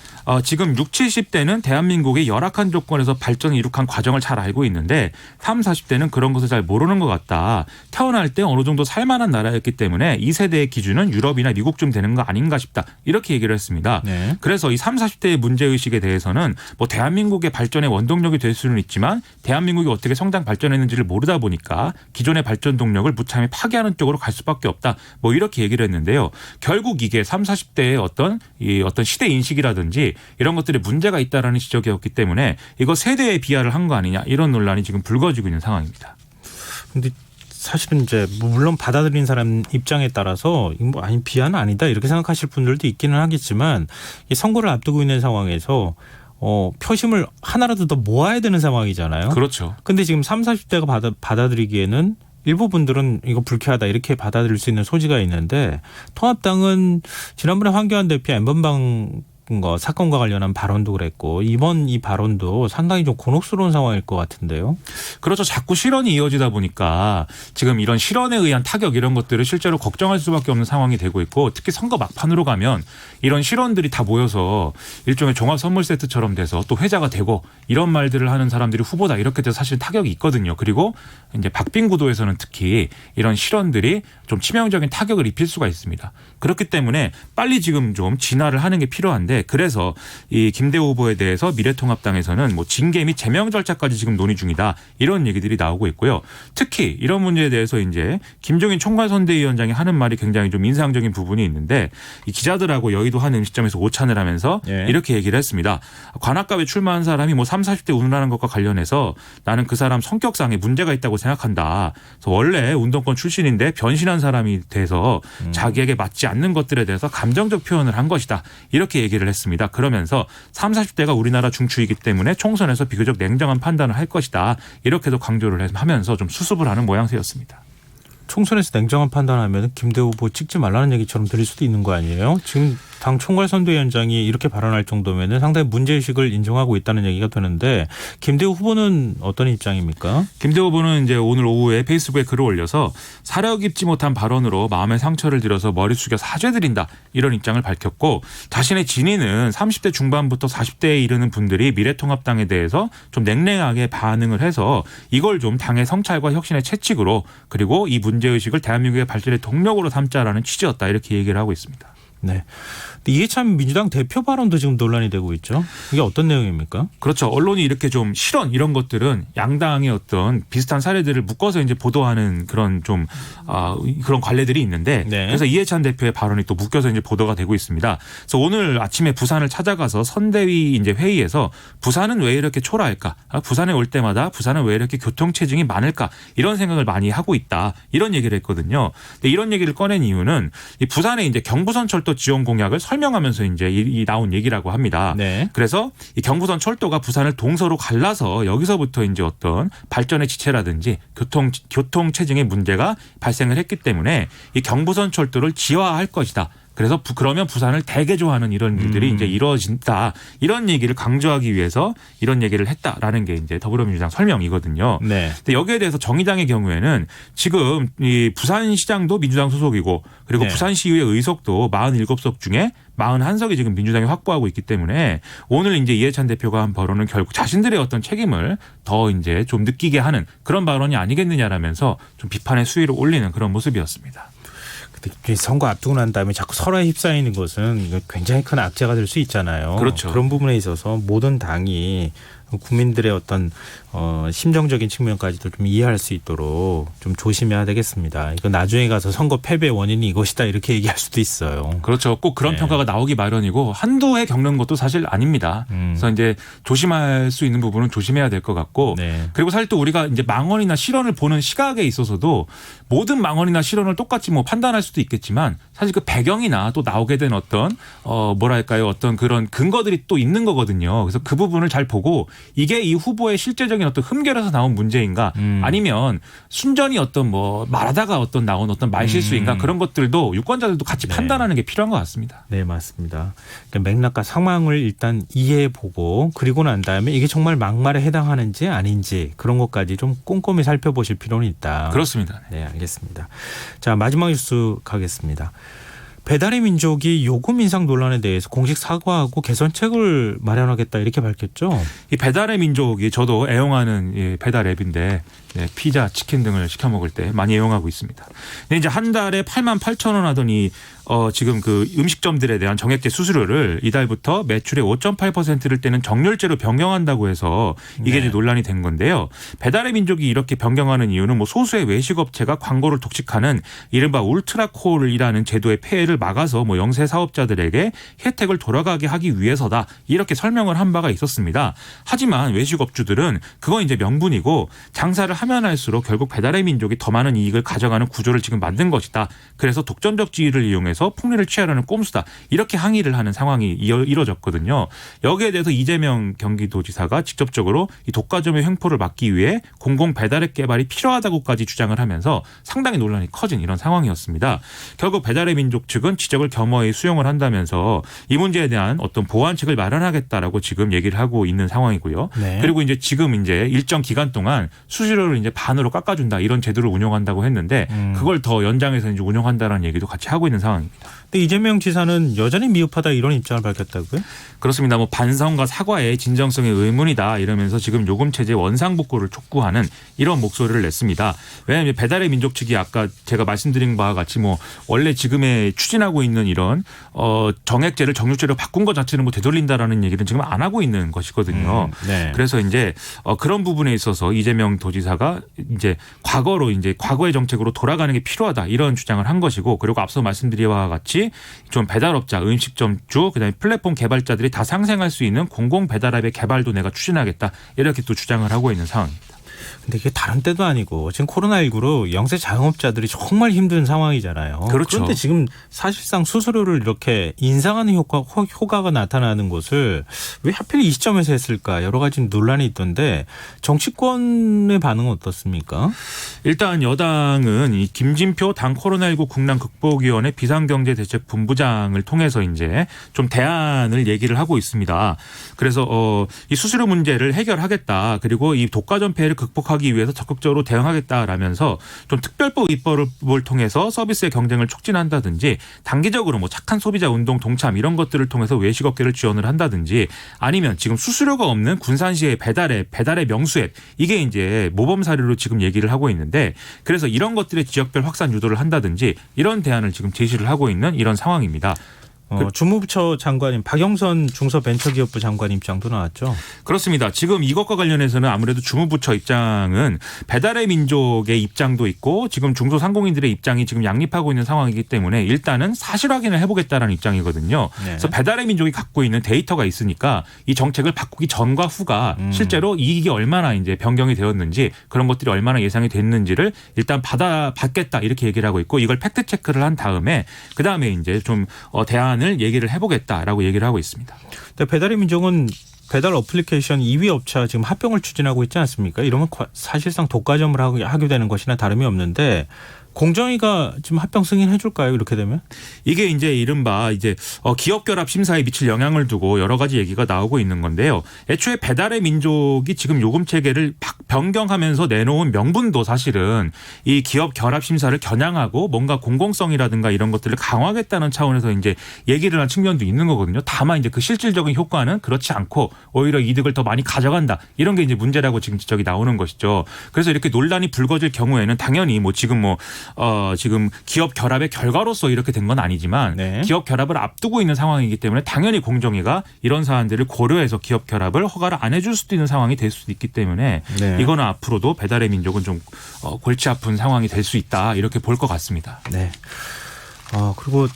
지금 60, 70대는 대한민국의 열악한 조건에서 발전을 이룩한 과정을 잘 알고 있는데 30, 40대는 그런 것을 잘 모르는 것 같다. 태어날 때 어느 정도 살만한 나라였기 때문에 이 세대의 기준은 유럽이나 미국쯤 되는 거 아닌가 싶다. 이렇게 얘기를 했습니다. 네. 그래서 이 30, 40대의 문제의식에 대해서는 뭐 대한민국의 발전의 원동력이 될 수는 있지만 대한민국이 어떻게 성장 발전했는지를 모르다 보니까 기존의 발전 동력을 무참히 파괴하는 쪽으로 갈 수밖에 없다. 뭐 이렇게 얘기를 했는데요. 결국 이게 30, 40대의 어떤 시대 인식이라든지 이런 것들에 문제가 있다라는 지적이었기 때문에 이거 세대의 비하를 한 거 아니냐 이런 논란이 지금 불거지고 있는 상황입니다. 근데 사실은 이제 물론 받아들인 사람 입장에 따라서 뭐 아니 비하는 아니다 이렇게 생각하실 분들도 있기는 하겠지만 이 선거를 앞두고 있는 상황에서 표심을 하나라도 더 모아야 되는 상황이잖아요. 그렇죠. 근데 지금 30, 40대가 받아들이기에는 일부 분들은 이거 불쾌하다 이렇게 받아들일 수 있는 소지가 있는데 통합당은 지난번에 황교안 대표 엠번방 사건과 관련한 발언도 그랬고 이번 이 발언도 상당히 좀 곤혹스러운 상황일 것 같은데요. 그렇죠. 자꾸 실언이 이어지다 보니까 지금 이런 실언에 의한 타격 이런 것들을 실제로 걱정할 수밖에 없는 상황이 되고 있고 특히 선거 막판으로 가면 이런 실언들이 다 모여서 일종의 종합 선물 세트처럼 돼서 또 회자가 되고 이런 말들을 하는 사람들이 후보다 이렇게 돼서 사실 타격이 있거든요. 그리고 이제 박빙 구도에서는 특히 이런 실언들이 좀 치명적인 타격을 입힐 수가 있습니다. 그렇기 때문에 빨리 지금 좀 진화를 하는 게 필요한데 그래서 이 김대호 후보에 대해서 미래통합당에서는 뭐 징계 및 제명 절차까지 지금 논의 중이다 이런 얘기들이 나오고 있고요. 특히 이런 문제에 대해서 이제 김종인 총괄선대위원장이 하는 말이 굉장히 좀 인상적인 부분이 있는데 이 기자들하고 여의도 한 음식점에서 오찬을 하면서 이렇게 얘기를 했습니다. 관악갑에 출마한 사람이 뭐 30, 40대 운운하는 것과 관련해서 나는 그 사람 성격상에 문제가 있다고 생각한다. 그래서 원래 운동권 출신인데 변신한 사람이 돼서 자기에게 맞지 않는 것들에 대해서 감정적 표현을 한 것이다. 이렇게 얘기를 했습니다. 그러면서 30, 40대가 우리나라 중추이기 때문에 총선에서 비교적 냉정한 판단을 할 것이다. 이렇게도 강조를 하면서 좀 수습을 하는 모양새였습니다. 총선에서 냉정한 판단하면 김대호 후보 찍지 말라는 얘기처럼 들릴 수도 있는 거 아니에요? 지금 당 총괄선대위원장이 이렇게 발언할 정도면 상당히 문제의식을 인정하고 있다는 얘기가 되는데 김대호 후보는 어떤 입장입니까? 김대호 후보는 이제 오늘 오후에 페이스북에 글을 올려서 사려 깊지 못한 발언으로 마음의 상처를 들어서 머리 숙여 사죄드린다 이런 입장을 밝혔고 자신의 진위는 30대 중반부터 40대에 이르는 분들이 미래통합당에 대해서 좀 냉랭하게 반응을 해서 이걸 좀 당의 성찰과 혁신의 채찍으로 그리고 이 문제의식을 대한민국의 발전의 동력으로 삼자라는 취지였다 이렇게 얘기를 하고 있습니다. 네. 근데 이게 참 민주당 대표 발언도 지금 논란이 되고 있죠. 이게 어떤 내용입니까? 그렇죠. 언론이 이렇게 좀 실언 이런 것들은 양당의 어떤 비슷한 사례들을 묶어서 이제 보도하는 그런 좀 그런 관례들이 있는데 네. 그래서 이해찬 대표의 발언이 또 묶여서 이제 보도가 되고 있습니다. 그래서 오늘 아침에 부산을 찾아가서 선대위 이제 회의에서 부산은 왜 이렇게 초라할까? 부산에 올 때마다 부산은 왜 이렇게 교통 체증이 많을까? 이런 생각을 많이 하고 있다. 이런 얘기를 했거든요. 근데 이런 얘기를 꺼낸 이유는 이 부산의 이제 경부선 철도 지원 공약을 설명하면서 이제 이 나온 얘기라고 합니다. 네. 그래서 이 경부선 철도가 부산을 동서로 갈라서 여기서부터 이제 어떤 발전의 지체라든지 교통 체증의 문제가 발생을 했기 때문에 이 경부선 철도를 지화할 것이다. 그래서 그러면 부산을 대개조하는 이런 일들이 이제 이루어진다. 이런 얘기를 강조하기 위해서 이런 얘기를 했다라는 게 이제 더불어민주당 설명이거든요. 네. 근데 여기에 대해서 정의당의 경우에는 지금 이 부산시장도 민주당 소속이고 그리고 네. 부산시의회 의석도 47석 중에 41석이 지금 민주당이 확보하고 있기 때문에 오늘 이제 이해찬 대표가 한 발언은 결국 자신들의 어떤 책임을 더 이제 좀 느끼게 하는 그런 발언이 아니겠느냐라면서 좀 비판의 수위를 올리는 그런 모습이었습니다. 근데 선거 앞두고 난 다음에 자꾸 설화에 휩싸이는 것은 이거 굉장히 큰 악재가 될 수 있잖아요. 그렇죠. 그런 부분에 있어서 모든 당이 국민들의 어떤 심정적인 측면까지도 좀 이해할 수 있도록 좀 조심해야 되겠습니다. 이거 나중에 가서 선거 패배 원인이 이것이다 이렇게 얘기할 수도 있어요. 그렇죠. 꼭 그런 네. 평가가 나오기 마련이고 한두 해 겪는 것도 사실 아닙니다. 그래서 이제 조심할 수 있는 부분은 조심해야 될 것 같고 네. 그리고 사실 또 우리가 이제 망언이나 실언을 보는 시각에 있어서도 모든 망언이나 실언을 똑같이 뭐 판단할 수도 있겠지만 사실 그 배경이나 또 나오게 된 어떤 뭐랄까요 어떤 그런 근거들이 또 있는 거거든요. 그래서 그 부분을 잘 보고 이게 이 후보의 실제적인 어떤 흠결에서 나온 문제인가 아니면 순전히 어떤 뭐 말하다가 어떤 나온 어떤 말실수인가 그런 것들도 유권자들도 같이 네. 판단하는 게 필요한 것 같습니다. 네, 맞습니다. 그러니까 맥락과 상황을 일단 이해해보고 그리고 난 다음에 이게 정말 막말에 해당하는지 아닌지 그런 것까지 좀 꼼꼼히 살펴보실 필요는 있다. 그렇습니다. 네, 알겠습니다. 자, 마지막 뉴스 가겠습니다. 배달의 민족이 요금 인상 논란에 대해서 공식 사과하고 개선책을 마련하겠다 이렇게 밝혔죠. 이 배달의 민족이 저도 애용하는 배달 앱인데 피자, 치킨 등을 시켜 먹을 때 많이 애용하고 있습니다. 근데 이제 한 달에 88,000원 하더니 지금 그 음식점들에 대한 정액제 수수료를 이달부터 매출의 5.8%를 떼는 정률제로 변경한다고 해서 이게 네. 이제 논란이 된 건데요. 배달의 민족이 이렇게 변경하는 이유는 뭐 소수의 외식업체가 광고를 독식하는 이른바 울트라콜이라는 제도의 폐해를 막아서 뭐 영세 사업자들에게 혜택을 돌아가게 하기 위해서다. 이렇게 설명을 한 바가 있었습니다. 하지만 외식업주들은 그건 이제 명분이고 장사를 하면 할수록 결국 배달의 민족이 더 많은 이익을 가져가는 구조를 지금 만든 것이다. 그래서 독점적 지위를 이용해서 폭리를 취하려는 꼼수다. 이렇게 항의를 하는 상황이 이뤄졌거든요. 여기에 대해서 이재명 경기도지사가 직접적으로 이 독과점의 횡포를 막기 위해 공공 배달앱 개발이 필요하다고까지 주장을 하면서 상당히 논란이 커진 이런 상황이었습니다. 결국 배달의 민족 측은 지적을 겸허히 수용을 한다면서 이 문제에 대한 어떤 보완책을 마련하겠다라고 지금 얘기를 하고 있는 상황이고요. 네. 그리고 이제 지금 이제 일정 기간 동안 수수료를 이제 반으로 깎아준다 이런 제도를 운영한다고 했는데 그걸 더 연장해서 이제 운영한다라는 얘기도 같이 하고 있는 상황입니다. 근데 이재명 지사는 여전히 미흡하다 이런 입장을 밝혔다고요? 그렇습니다. 뭐 반성과 사과의 진정성의 의문이다 이러면서 지금 요금 체제 원상복구를 촉구하는 이런 목소리를 냈습니다. 왜냐하면 배달의 민족 측이 아까 제가 말씀드린 바와 같이 뭐 원래 지금에 추진하고 있는 이런 정액제를 정률제로 바꾼 것 자체는 뭐 되돌린다라는 얘기는 지금 안 하고 있는 것이거든요. 네. 그래서 이제 그런 부분에 있어서 이재명 도지사가 이제 과거의 정책으로 돌아가는 게 필요하다 이런 주장을 한 것이고 그리고 앞서 말씀드린 바와 같이 좀 배달업자, 음식점주, 그다음에 플랫폼 개발자들이 다 상생할 수 있는 공공 배달앱의 개발도 내가 추진하겠다 이렇게 또 주장을 하고 있는 상황입니다. 근데 이게 다른 때도 아니고 지금 코로나19로 영세 자영업자들이 정말 힘든 상황이잖아요. 그렇죠. 그런데 지금 사실상 수수료를 이렇게 인상하는 효과가 나타나는 것을 왜 하필 이 시점에서 했을까 여러 가지 논란이 있던데 정치권의 반응은 어떻습니까? 일단 여당은 이 김진표 당 코로나19 국난 극복위원회 비상경제대책본부장을 통해서 이제 좀 대안을 얘기를 하고 있습니다. 그래서 이 수수료 문제를 해결하겠다. 그리고 이 독과점 폐해를 극복하기 위해서 적극적으로 대응하겠다라면서 좀 특별법 입법을 통해서 서비스의 경쟁을 촉진한다든지 단기적으로 뭐 착한 소비자 운동 동참 이런 것들을 통해서 외식업계를 지원을 한다든지 아니면 지금 수수료가 없는 군산시의 배달앱 명수앱 이게 이제 모범 사례로 지금 얘기를 하고 있는데 그래서 이런 것들의 지역별 확산 유도를 한다든지 이런 대안을 지금 제시를 하고 있는 이런 상황입니다. 주무부처 장관인 박영선 중소벤처기업부 장관 입장도 나왔죠. 그렇습니다. 지금 이것과 관련해서는 아무래도 주무부처 입장은 배달의 민족의 입장도 있고 지금 중소상공인들의 입장이 지금 양립하고 있는 상황이기 때문에 일단은 사실 확인을 해보겠다라는 입장이거든요. 네. 그래서 배달의 민족이 갖고 있는 데이터가 있으니까 이 정책을 바꾸기 전과 후가 실제로 이익이 얼마나 이제 변경이 되었는지 그런 것들이 얼마나 예상이 됐는지를 일단 받겠다 이렇게 얘기를 하고 있고 이걸 팩트 체크를 한 다음에 그 다음에 이제 좀 대안을 얘기를 해보겠다라고 얘기를 하고 있습니다. 근데 배달의 민족은 배달 어플리케이션 2위 업체와 지금 합병을 추진하고 있지 않습니까? 이러면 사실상 독과점을 하게 되는 것이나 다름이 없는데 공정위가 지금 합병 승인해 줄까요? 이렇게 되면? 이게 이제 이른바 이제 기업 결합 심사에 미칠 영향을 두고 여러 가지 얘기가 나오고 있는 건데요. 애초에 배달의 민족이 지금 요금 체계를 변경하면서 내놓은 명분도 사실은 이 기업 결합 심사를 겨냥하고 뭔가 공공성이라든가 이런 것들을 강화하겠다는 차원에서 이제 얘기를 한 측면도 있는 거거든요. 다만 이제 그 실질적인 효과는 그렇지 않고 오히려 이득을 더 많이 가져간다. 이런 게 이제 문제라고 지금 지적이 나오는 것이죠. 그래서 이렇게 논란이 불거질 경우에는 당연히 지금 기업 결합의 결과로서 이렇게 된 건 아니지만 네. 기업 결합을 앞두고 있는 상황이기 때문에 당연히 공정위가 이런 사안들을 고려해서 기업 결합을 허가를 안 해줄 수도 있는 상황이 될 수도 있기 때문에 네. 이거는 앞으로도 배달의 민족은 좀 골치 아픈 상황이 될 수 있다 이렇게 볼 것 같습니다. 네. 그리고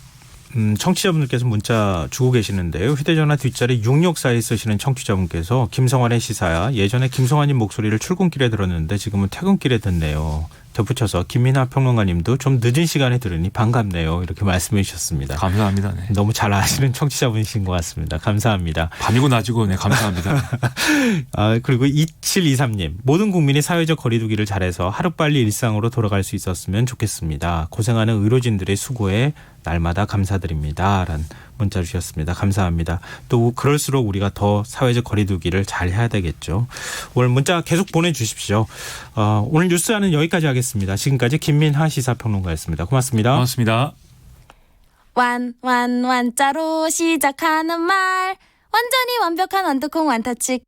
청취자분들께서 문자 주고 계시는데요. 휴대전화 뒷자리 664에 쓰시는 청취자분께서 김성환의 시사야 예전에 김성환님 목소리를 출근길에 들었는데 지금은 퇴근길에 듣네요. 덧붙여서 김민하 평론가님도 좀 늦은 시간에 들으니 반갑네요. 이렇게 말씀해 주셨습니다. 감사합니다. 네. 너무 잘 아시는 청취자분이신 것 같습니다. 감사합니다. 밤이고 낮이고 네 감사합니다. 그리고 2723님. 모든 국민이 사회적 거리두기를 잘해서 하루빨리 일상으로 돌아갈 수 있었으면 좋겠습니다. 고생하는 의료진들의 수고에 날마다 감사드립니다. 라는 문자 주셨습니다. 감사합니다. 또 그럴수록 우리가 더 사회적 거리두기를 잘 해야 되겠죠. 오늘 문자 계속 보내주십시오. 오늘 뉴스는 여기까지 하겠습니다. 지금까지 김민하 시사평론가였습니다. 고맙습니다. 고맙습니다. 완자로 시작하는 말 완전히 완벽한 완두콩 완타치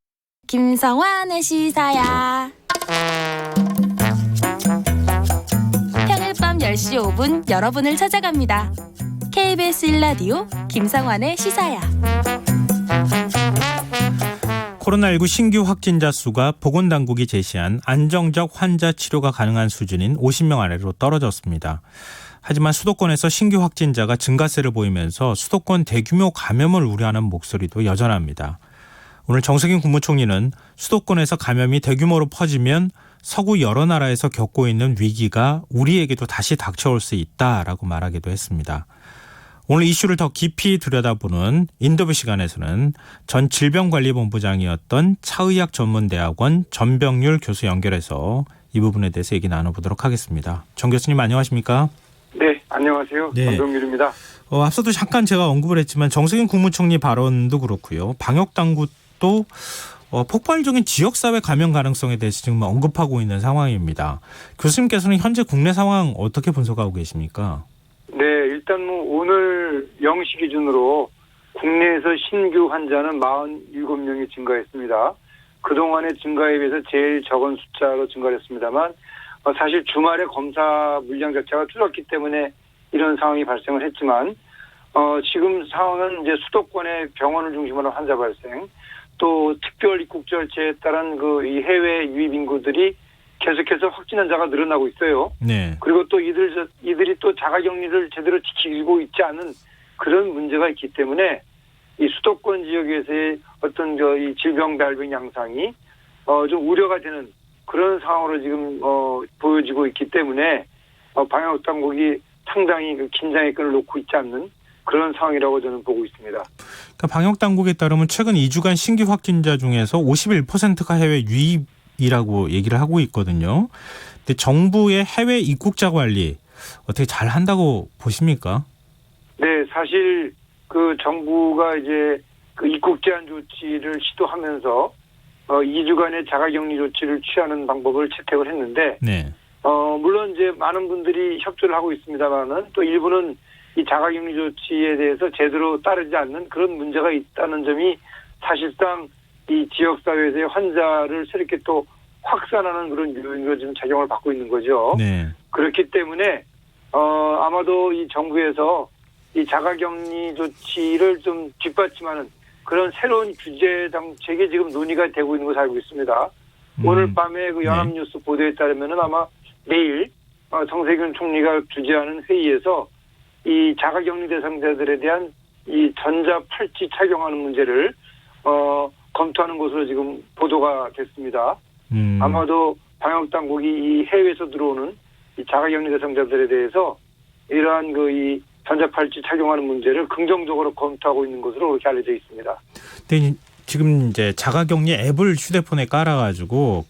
김성환의 시사야. 평일 밤 10시 5분 여러분을 찾아갑니다. KBS 1라디오 김성환의 시사야. 코로나19 신규 확진자 수가 보건당국이 제시한 안정적 환자 치료가 가능한 수준인 50명 아래로 떨어졌습니다. 하지만 수도권에서 신규 확진자가 증가세를 보이면서 수도권 대규모 감염을 우려하는 목소리도 여전합니다. 오늘 정세균 국무총리는 수도권에서 감염이 대규모로 퍼지면 서구 여러 나라에서 겪고 있는 위기가 우리에게도 다시 닥쳐올 수 있다라고 말하기도 했습니다. 오늘 이슈를 더 깊이 들여다보는 인터뷰 시간에서는 전 질병관리본부장이었던 차의학전문대학원 전병률 교수 연결해서 이 부분에 대해서 얘기 나눠보도록 하겠습니다. 정 교수님 안녕하십니까? 네, 안녕하세요. 네. 전병률입니다. 앞서도 잠깐 제가 언급을 했지만 정세균 국무총리 발언도 그렇고요. 방역당국도 폭발적인 지역사회 감염 가능성에 대해서 지금 언급하고 있는 상황입니다. 교수님께서는 현재 국내 상황 어떻게 분석하고 계십니까? 네, 일단 오늘 0시 기준으로 국내에서 신규 환자는 47명이 증가했습니다. 그동안의 증가에 비해서 제일 적은 숫자로 증가했습니다만 사실 주말에 검사 물량 자체가 줄었기 때문에 이런 상황이 발생을 했지만 지금 상황은 이제 수도권의 병원을 중심으로 환자 발생 또 특별 입국 절차에 따른 이 해외 유입 인구들이 계속해서 확진 환자가 늘어나고 있어요. 네. 그리고 또 이들이 또 자가격리를 제대로 지키고 있지 않은 그런 문제가 있기 때문에 이 수도권 지역에서의 어떤 이 질병 발병 양상이 좀 우려가 되는 그런 상황으로 지금 보여지고 있기 때문에 방역 당국이 상당히 긴장의 끈을 놓고 있지 않는 그런 상황이라고 저는 보고 있습니다. 그러니까 방역 당국에 따르면 최근 2주간 신규 확진자 중에서 51%가 해외 유입이라고 얘기를 하고 있거든요. 근데 정부의 해외 입국자 관리 어떻게 잘 한다고 보십니까? 네, 사실 정부가 이제 입국 제한 조치를 시도하면서 2주간의 자가격리 조치를 취하는 방법을 채택을 했는데, 네. 물론 이제 많은 분들이 협조를 하고 있습니다만은 또 일부는 이 자가격리 조치에 대해서 제대로 따르지 않는 그런 문제가 있다는 점이 사실상 이 지역사회에서의 환자를 새롭게 또 확산하는 그런 요인으로 지금 작용을 받고 있는 거죠. 네. 그렇기 때문에 아마도 이 정부에서 이 자가격리 조치를 좀 뒷받침하는 그런 새로운 규제 정책이 지금 논의가 되고 있는 것을 알고 있습니다. 오늘 밤에 그 연합뉴스 보도에 따르면은 아마 내일 정세균 총리가 주재하는 회의에서 이 자가격리 대상자들에 대한 이 전자 팔찌 착용하는 문제를 검토하는 것으로 지금 보도가 됐습니다. 아마도 방역 당국이 이 해외에서 들어오는 이 자가격리 대상자들에 대해서 이러한 그 이 전자 팔찌 착용하는 문제를 긍정적으로 검토하고 있는 것으로 그렇게 알려져 있습니다. 근데 지금 이제 자가격리 앱을 휴대폰에 깔아가지고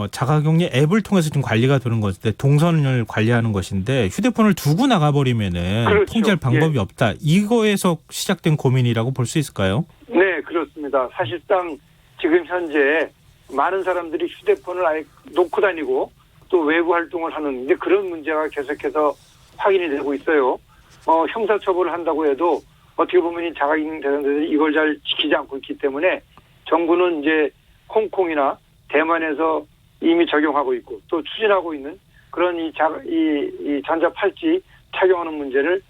자가격리 앱을 통해서 좀 관리가 되는 것인데 동선을 관리하는 것인데 휴대폰을 두고 나가버리면은 그렇죠. 통제할 방법이 없다. 이거에서 시작된 고민이라고 볼 수 있을까요? 네, 그렇습니다. 사실상 지금 현재 많은 사람들이 휴대폰을 아예 놓고 다니고 또 외부 활동을 하는 이제 그런 문제가 계속해서 확인이 되고 있어요. 형사처벌을 한다고 해도 어떻게 보면 이 자가격리 대상자들이 이걸 잘 지키지 않고 있기 때문에 정부는 이제 홍콩이나 대만에서 이미 적용하고 있고 또 추진하고 있는 그런 이 전자 팔찌 착용하는 문제를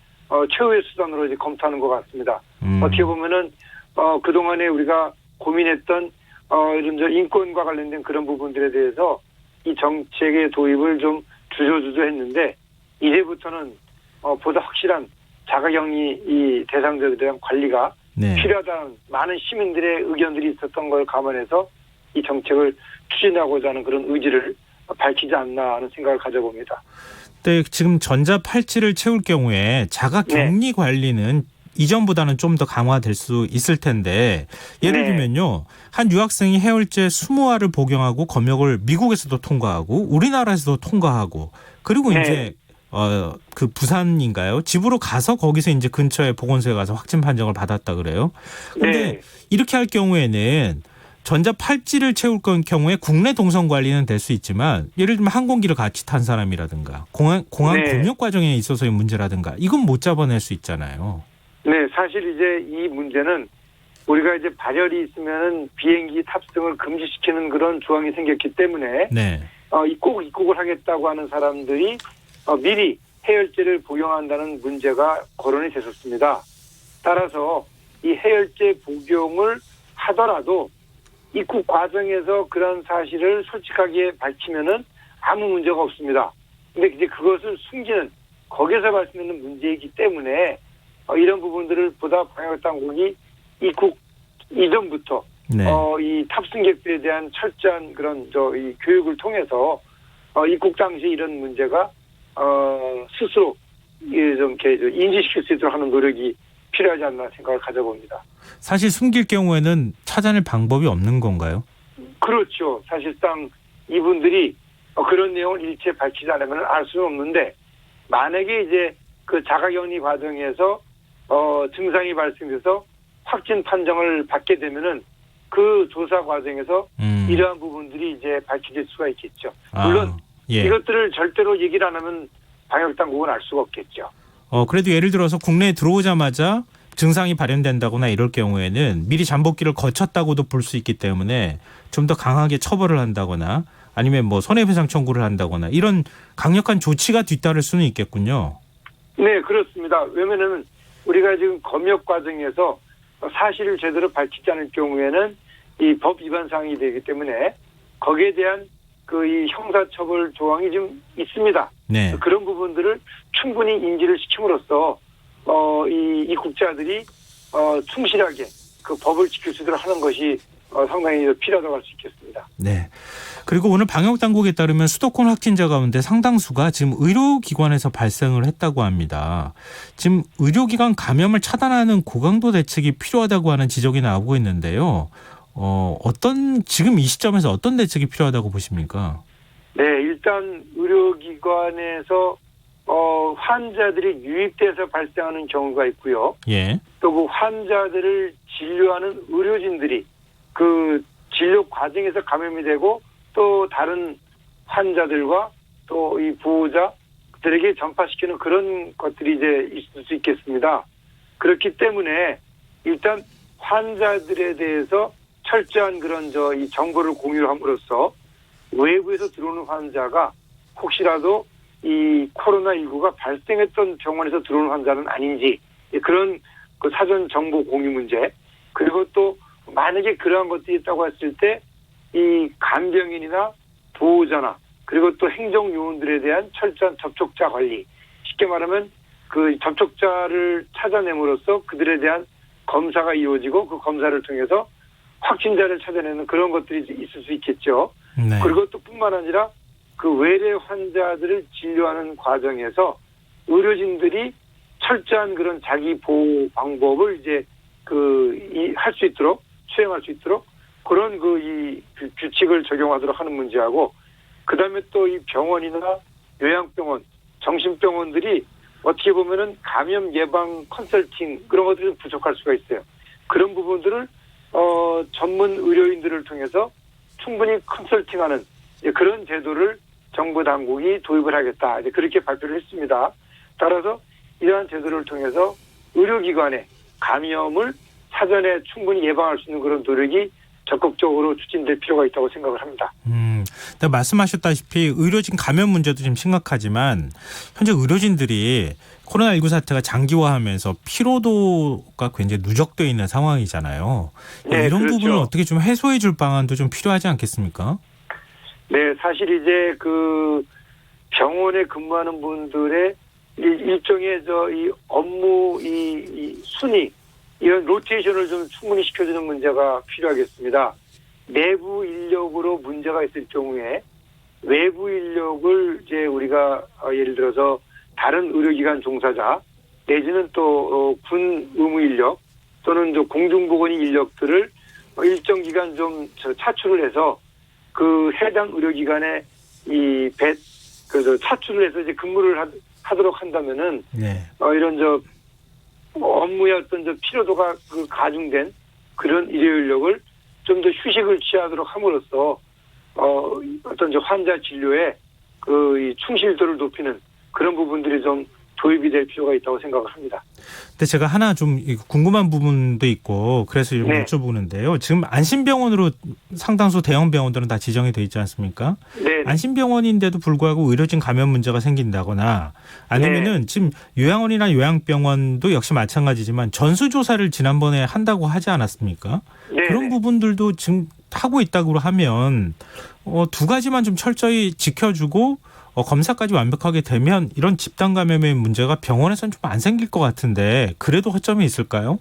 최후의 수단으로 이제 검토하는 것 같습니다. 어떻게 보면은 그동안에 우리가 고민했던 이런 인권과 관련된 그런 부분들에 대해서 이 정책의 도입을 좀 주저했는데 이제부터는 보다 확실한 자가격리 이 대상자들에 대한 관리가 필요하다는 많은 시민들의 의견들이 있었던 걸 감안해서 이 정책을 추진하고자 하는 그런 의지를 밝히지 않나 하는 생각을 가져봅니다. 네, 지금 전자 팔찌를 채울 경우에 자가격리 관리는 이전보다는 좀 더 강화될 수 있을 텐데 예를 들면요. 한 유학생이 해열제 20알을 복용하고 검역을 미국에서도 통과하고 우리나라에서도 통과하고 그리고 이제 그 부산인가요? 집으로 가서 거기서 이제 근처에 보건소에 가서 확진 판정을 받았다 그래요. 그런데 이렇게 할 경우에는 전자 팔찌를 채울 경우에 국내 동선 관리는 될 수 있지만 예를 들면 항공기를 같이 탄 사람이라든가 공항 검역 과정에 있어서의 문제라든가 이건 못 잡아낼 수 있잖아요. 네, 사실 이제 이 문제는 우리가 이제 발열이 있으면은 비행기 탑승을 금지시키는 그런 조항이 생겼기 때문에 꼭 입국을 하겠다고 하는 사람들이 미리 해열제를 복용한다는 문제가 거론이 됐었습니다. 따라서 이 해열제 복용을 하더라도 입국 과정에서 그런 사실을 솔직하게 밝히면은 아무 문제가 없습니다. 근데 이제 그것을 숨기는 거기서 발생하는 문제이기 때문에 이런 부분들을 보다 방역 당국이 입국 이전부터 이 탑승객들에 대한 철저한 그런 이 교육을 통해서 입국 당시 이런 문제가 스스로 좀 인지시킬 수 있도록 하는 노력이 필요하지 않나 생각을 가져봅니다. 사실 숨길 경우에는 찾아낼 방법이 없는 건가요? 그렇죠. 사실상 이분들이 그런 내용을 일체 밝히지 않으면 알 수는 없는데 만약에 이제 그 자가격리 과정에서 증상이 발생돼서 확진 판정을 받게 되면은 그 조사 과정에서 이러한 부분들이 이제 밝혀질 수가 있겠죠. 물론 이것들을 절대로 얘기를 안 하면 방역 당국은 알 수가 없겠죠. 그래도 예를 들어서 국내에 들어오자마자 증상이 발현된다거나 이럴 경우에는 미리 잠복기를 거쳤다고도 볼 수 있기 때문에 좀 더 강하게 처벌을 한다거나 아니면 뭐 손해배상 청구를 한다거나 이런 강력한 조치가 뒤따를 수는 있겠군요. 네, 그렇습니다. 왜냐하면 우리가 지금 검역 과정에서 사실을 제대로 밝히지 않을 경우에는 이 법 위반 사항이 되기 때문에 거기에 대한 그 이 형사처벌 조항이 좀 있습니다. 그런 부분들을 충분히 인지를 시킴으로써 이 입국자들이 충실하게 그 법을 지킬 수 있도록 하는 것이 상당히 필요하다고 할 수 있겠습니다. 네. 그리고 오늘 방역 당국에 따르면 수도권 확진자 가운데 상당수가 지금 의료기관에서 발생을 했다고 합니다. 지금 의료기관 감염을 차단하는 고강도 대책이 필요하다고 하는 지적이 나오고 있는데요. 지금 이 시점에서 어떤 대책이 필요하다고 보십니까? 네, 일단 의료기관에서 환자들이 유입돼서 발생하는 경우가 있고요. 또 그 환자들을 진료하는 의료진들이 그 진료 과정에서 감염이 되고 또 다른 환자들과 또 이 보호자들에게 전파시키는 그런 것들이 이제 있을 수 있겠습니다. 그렇기 때문에 일단 환자들에 대해서 철저한 그런 이 정보를 공유함으로써 외부에서 들어오는 환자가 혹시라도 이 코로나19가 발생했던 병원에서 들어온 환자는 아닌지 그런 그 사전 정보 공유 문제, 그리고 또 만약에 그러한 것들이 있다고 했을 때 이 간병인이나 보호자나 그리고 또 행정 요원들에 대한 철저한 접촉자 관리, 쉽게 말하면 그 접촉자를 찾아냄으로써 그들에 대한 검사가 이루어지고 그 검사를 통해서 확진자를 찾아내는 그런 것들이 있을 수 있겠죠. 네. 그리고 또 뿐만 아니라 그 외래 환자들을 진료하는 과정에서 의료진들이 철저한 그런 자기 보호 방법을 이제 할 수 있도록 수행할 수 있도록 그런 이 규칙을 적용하도록 하는 문제하고, 그 다음에 또 이 병원이나 요양병원, 정신병원들이 어떻게 보면은 감염 예방 컨설팅 그런 것들이 좀 부족할 수가 있어요. 그런 부분들을 전문 의료인들을 통해서 충분히 컨설팅하는 그런 제도를 정부 당국이 도입을 하겠다, 이제 그렇게 발표를 했습니다. 따라서 이러한 제도를 통해서 의료기관의 감염을 사전에 충분히 예방할 수 있는 그런 노력이 적극적으로 추진될 필요가 있다고 생각을 합니다. 근데 말씀하셨다시피 의료진 감염 문제도 지금 심각하지만 현재 의료진들이 코로나19 사태가 장기화하면서 피로도가 굉장히 누적되어 있는 상황이잖아요. 네, 이런 그렇죠. 부분을 어떻게 좀 해소해 줄 방안도 좀 필요하지 않겠습니까? 네, 사실 이제 그 병원에 근무하는 분들의 일종의 이 업무 이 순위, 이런 로테이션을 좀 충분히 시켜주는 문제가 필요하겠습니다. 내부 인력으로 문제가 있을 경우에 외부 인력을 이제 우리가 예를 들어서 다른 의료기관 종사자 내지는 또 군 의무 인력 또는 공중보건인 인력들을 일정 기간 좀 차출을 해서 그 해당 의료기관에 차출을 해서 이제 근무를 하도록 한다면은 네. 이런 업무의 어떤 피로도가 가중된 그런 일요 인력을 좀 더 휴식을 취하도록 함으로써 어떤 환자 진료에 이 충실도를 높이는 그런 부분들이 좀 도입이 될 필요가 있다고 생각을 합니다. 근데 제가 하나 좀 궁금한 부분도 있고 그래서 좀 네. 여쭤보는데요. 지금 안심병원으로 상당수 대형 병원들은 다 지정이 돼 있지 않습니까? 네. 안심병원인데도 불구하고 의료진 감염 문제가 생긴다거나 아니면은 지금 요양원이나 요양병원도 역시 마찬가지지만 전수조사를 지난번에 한다고 하지 않았습니까? 네. 그런 부분들도 지금 하고 있다고 하면 두 가지만 좀 철저히 지켜주고 검사까지 완벽하게 되면 이런 집단 감염의 문제가 병원에서는 좀 안 생길 것 같은데 그래도 허점이 있을까요?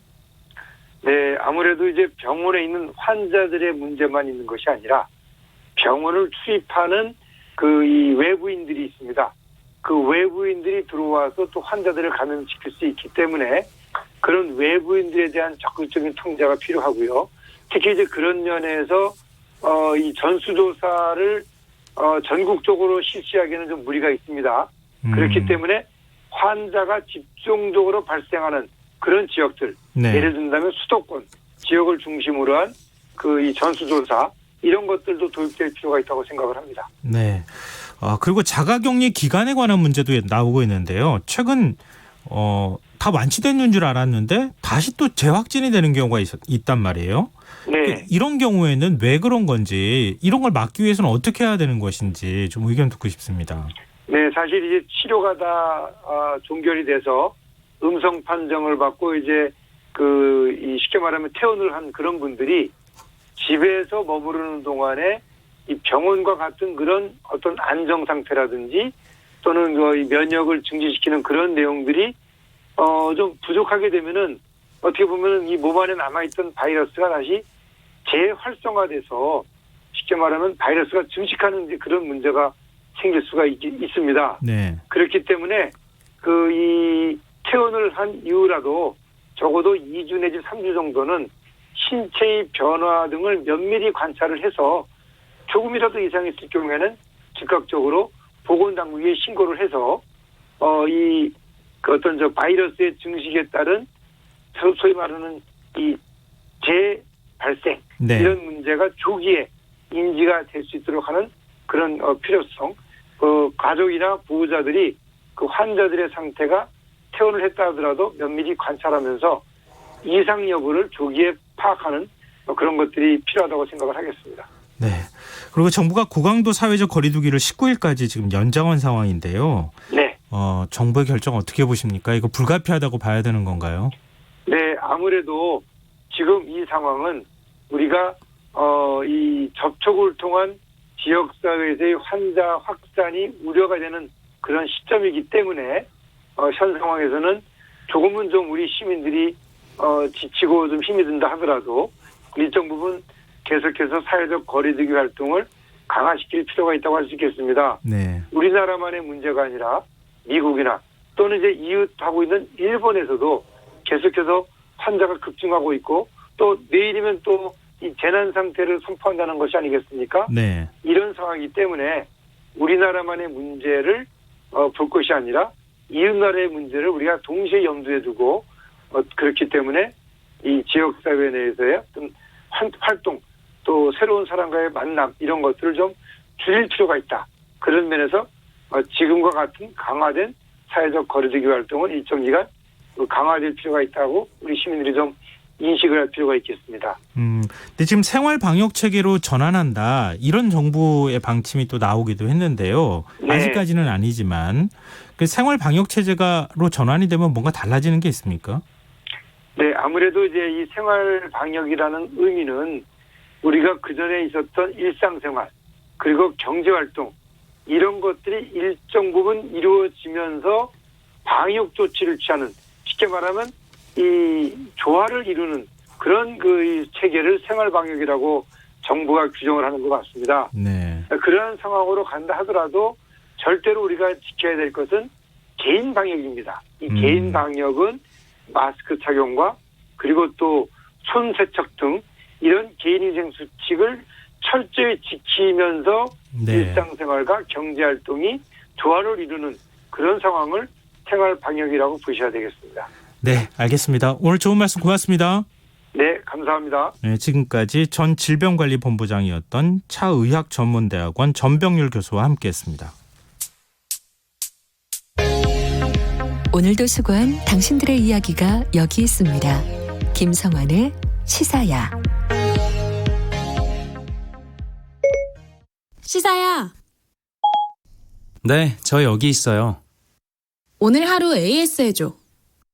네, 아무래도 이제 병원에 있는 환자들의 문제만 있는 것이 아니라 병원을 투입하는 이 외부인들이 있습니다. 그 외부인들이 들어와서 또 환자들을 감염시킬 수 있기 때문에 그런 외부인들에 대한 적극적인 통제가 필요하고요. 특히 이제 그런 면에서 이 전수조사를 전국적으로 실시하기에는 좀 무리가 있습니다. 그렇기 때문에 환자가 집중적으로 발생하는 그런 지역들, 네. 예를 든다면 수도권 지역을 중심으로 한 이 전수조사 이런 것들도 도입될 필요가 있다고 생각을 합니다. 네. 그리고 자가격리 기간에 관한 문제도 나오고 있는데요. 최근 다 완치된 줄 알았는데 다시 또 재확진이 되는 경우가 있단 말이에요. 네. 이런 경우에는 왜 그런 건지 이런 걸 막기 위해서는 어떻게 해야 되는 것인지 좀 의견 듣고 싶습니다. 네, 사실 이제 치료가 다 종결이 돼서 음성 판정을 받고 이제 쉽게 말하면 퇴원을 한 그런 분들이 집에서 머무르는 동안에 이 병원과 같은 그런 어떤 안정 상태라든지 또는 이 면역을 증진시키는 그런 내용들이 좀 부족하게 되면은 어떻게 보면은 이 몸 안에 남아있던 바이러스가 다시 재활성화돼서 쉽게 말하면 바이러스가 증식하는 이제 그런 문제가 생길 수가 있습니다. 네. 그렇기 때문에 이 퇴원을 한 이후라도 적어도 2주 내지 3주 정도는 신체의 변화 등을 면밀히 관찰을 해서 조금이라도 이상이 있을 경우에는 즉각적으로 보건당국에 신고를 해서 어떤 바이러스의 증식에 따른 소위 말하는 이 재발생 네. 이런 문제가 조기에 인지가 될 수 있도록 하는 그런 필요성, 가족이나 보호자들이 그 환자들의 상태가 퇴원을 했다 하더라도 면밀히 관찰하면서 이상 여부를 조기에 파악하는 그런 것들이 필요하다고 생각을 하겠습니다. 네. 그리고 정부가 고강도 사회적 거리두기를 19일까지 지금 연장한 상황인데요. 네. 정부의 결정 어떻게 보십니까? 이거 불가피하다고 봐야 되는 건가요? 네, 아무래도 지금 이 상황은 우리가 이 접촉을 통한 지역사회에서의 환자 확산이 우려가 되는 그런 시점이기 때문에 현 상황에서는 조금은 좀 우리 시민들이 지치고 좀 힘이 든다 하더라도 일정 부분 계속해서 사회적 거리두기 활동을 강화시킬 필요가 있다고 할 수 있겠습니다. 네. 우리나라만의 문제가 아니라 미국이나 또는 이제 이웃하고 있는 일본에서도 계속해서 환자가 급증하고 있고 또 내일이면 또 이 재난 상태를 선포한다는 것이 아니겠습니까? 네. 이런 상황이기 때문에 우리나라만의 문제를 볼 것이 아니라 이웃나라의 문제를 우리가 동시에 염두에 두고 그렇기 때문에 이 지역사회 내에서의 어떤 활동 또 새로운 사람과의 만남 이런 것들을 좀 줄일 필요가 있다. 그런 면에서 지금과 같은 강화된 사회적 거리두기 활동은 일정 기간 강화될 필요가 있다고 우리 시민들이 좀 인식을 할 필요가 있겠습니다. 근데 지금 생활 방역 체계로 전환한다 이런 정부의 방침이 또 나오기도 했는데요. 네. 아직까지는 아니지만 그 생활 방역 체제가로 전환이 되면 뭔가 달라지는 게 있습니까? 네, 아무래도 이제 이 생활 방역이라는 의미는 우리가 그 전에 있었던 일상생활 그리고 경제활동 이런 것들이 일정 부분 이루어지면서 방역 조치를 취하는 쉽게 말하면 이 조화를 이루는 그런 그 체계를 생활 방역이라고 정부가 규정을 하는 것 같습니다. 네. 그러한 상황으로 간다 하더라도 절대로 우리가 지켜야 될 것은 개인 방역입니다. 이 개인 방역은 마스크 착용과 그리고 또 손 세척 등 이런 개인위생 수칙을 철저히 지키면서 네. 일상생활과 경제활동이 조화를 이루는 그런 상황을 생활 방역이라고 보셔야 되겠습니다. 네, 알겠습니다. 오늘 좋은 말씀 고맙습니다. 네, 감사합니다. 네, 지금까지 전 질병관리본부장이었던 차의학전문대학원 전병률 교수와 함께했습니다. 오늘도 수고한 당신들의 이야기가 여기 있습니다. 김성환의 시사야. 시사야, 네, 저 여기 있어요. 오늘 하루 AS 해줘.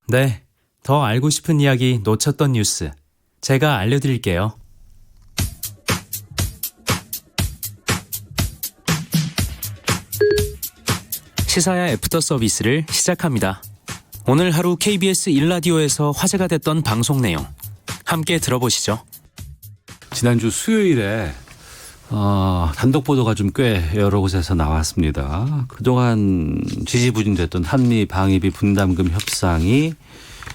네, 더 알고 싶은 이야기 놓쳤던 뉴스 제가 알려드릴게요. 시사야 애프터 서비스를 시작합니다. 오늘 하루 KBS 1라디오에서 화제가 됐던 방송 내용 함께 들어보시죠. 지난주 수요일에 단독 보도가 좀 꽤 여러 곳에서 나왔습니다. 그동안 지지부진됐던 한미 방위비 분담금 협상이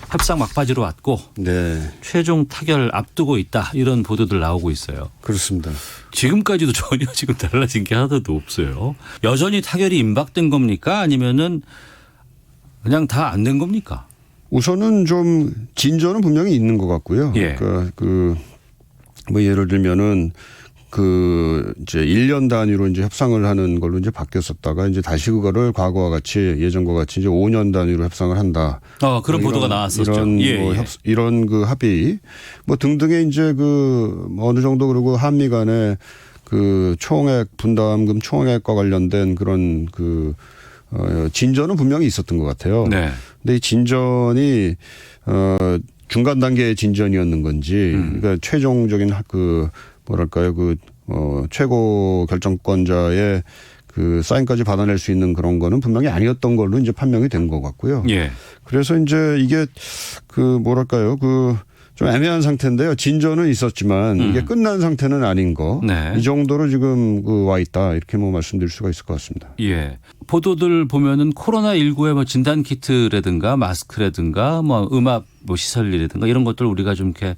협상 막바지로 왔고 네, 최종 타결 앞두고 있다 이런 보도들 나오고 있어요. 그렇습니다. 지금까지도 전혀 지금 달라진 게 하나도 없어요. 여전히 타결이 임박된 겁니까? 아니면은 그냥 다 안 된 겁니까? 우선은 좀 진전은 분명히 있는 것 같고요. 예. 뭐 예를 들면은 이제 1년 단위로 이제 협상을 하는 걸로 이제 바뀌었었다가 이제 다시 그거를 과거와 같이 예전과 같이 이제 5년 단위로 협상을 한다. 그런 뭐 보도가 나왔었죠. 이런 이런 그 합의 뭐 등등의 이제 어느 정도 그리고 한미 간의 총액 분담금 총액과 관련된 그런 진전은 분명히 있었던 것 같아요. 네. 근데 이 진전이 중간 단계의 진전이었는 건지 그러니까 최종적인 최고 결정권자의 사인까지 받아낼 수 있는 그런 거는 분명히 아니었던 걸로 이제 판명이 된 것 같고요. 예. 그래서 이제 이게 좀 애매한 상태인데요. 진전은 있었지만 이게 끝난 상태는 아닌 거. 네. 이 정도로 지금 와 있다. 이렇게 말씀드릴 수가 있을 것 같습니다. 예. 보도들 보면은 코로나19의 진단 키트라든가 마스크라든가 음압 시설이라든가 이런 것들 우리가 좀 이렇게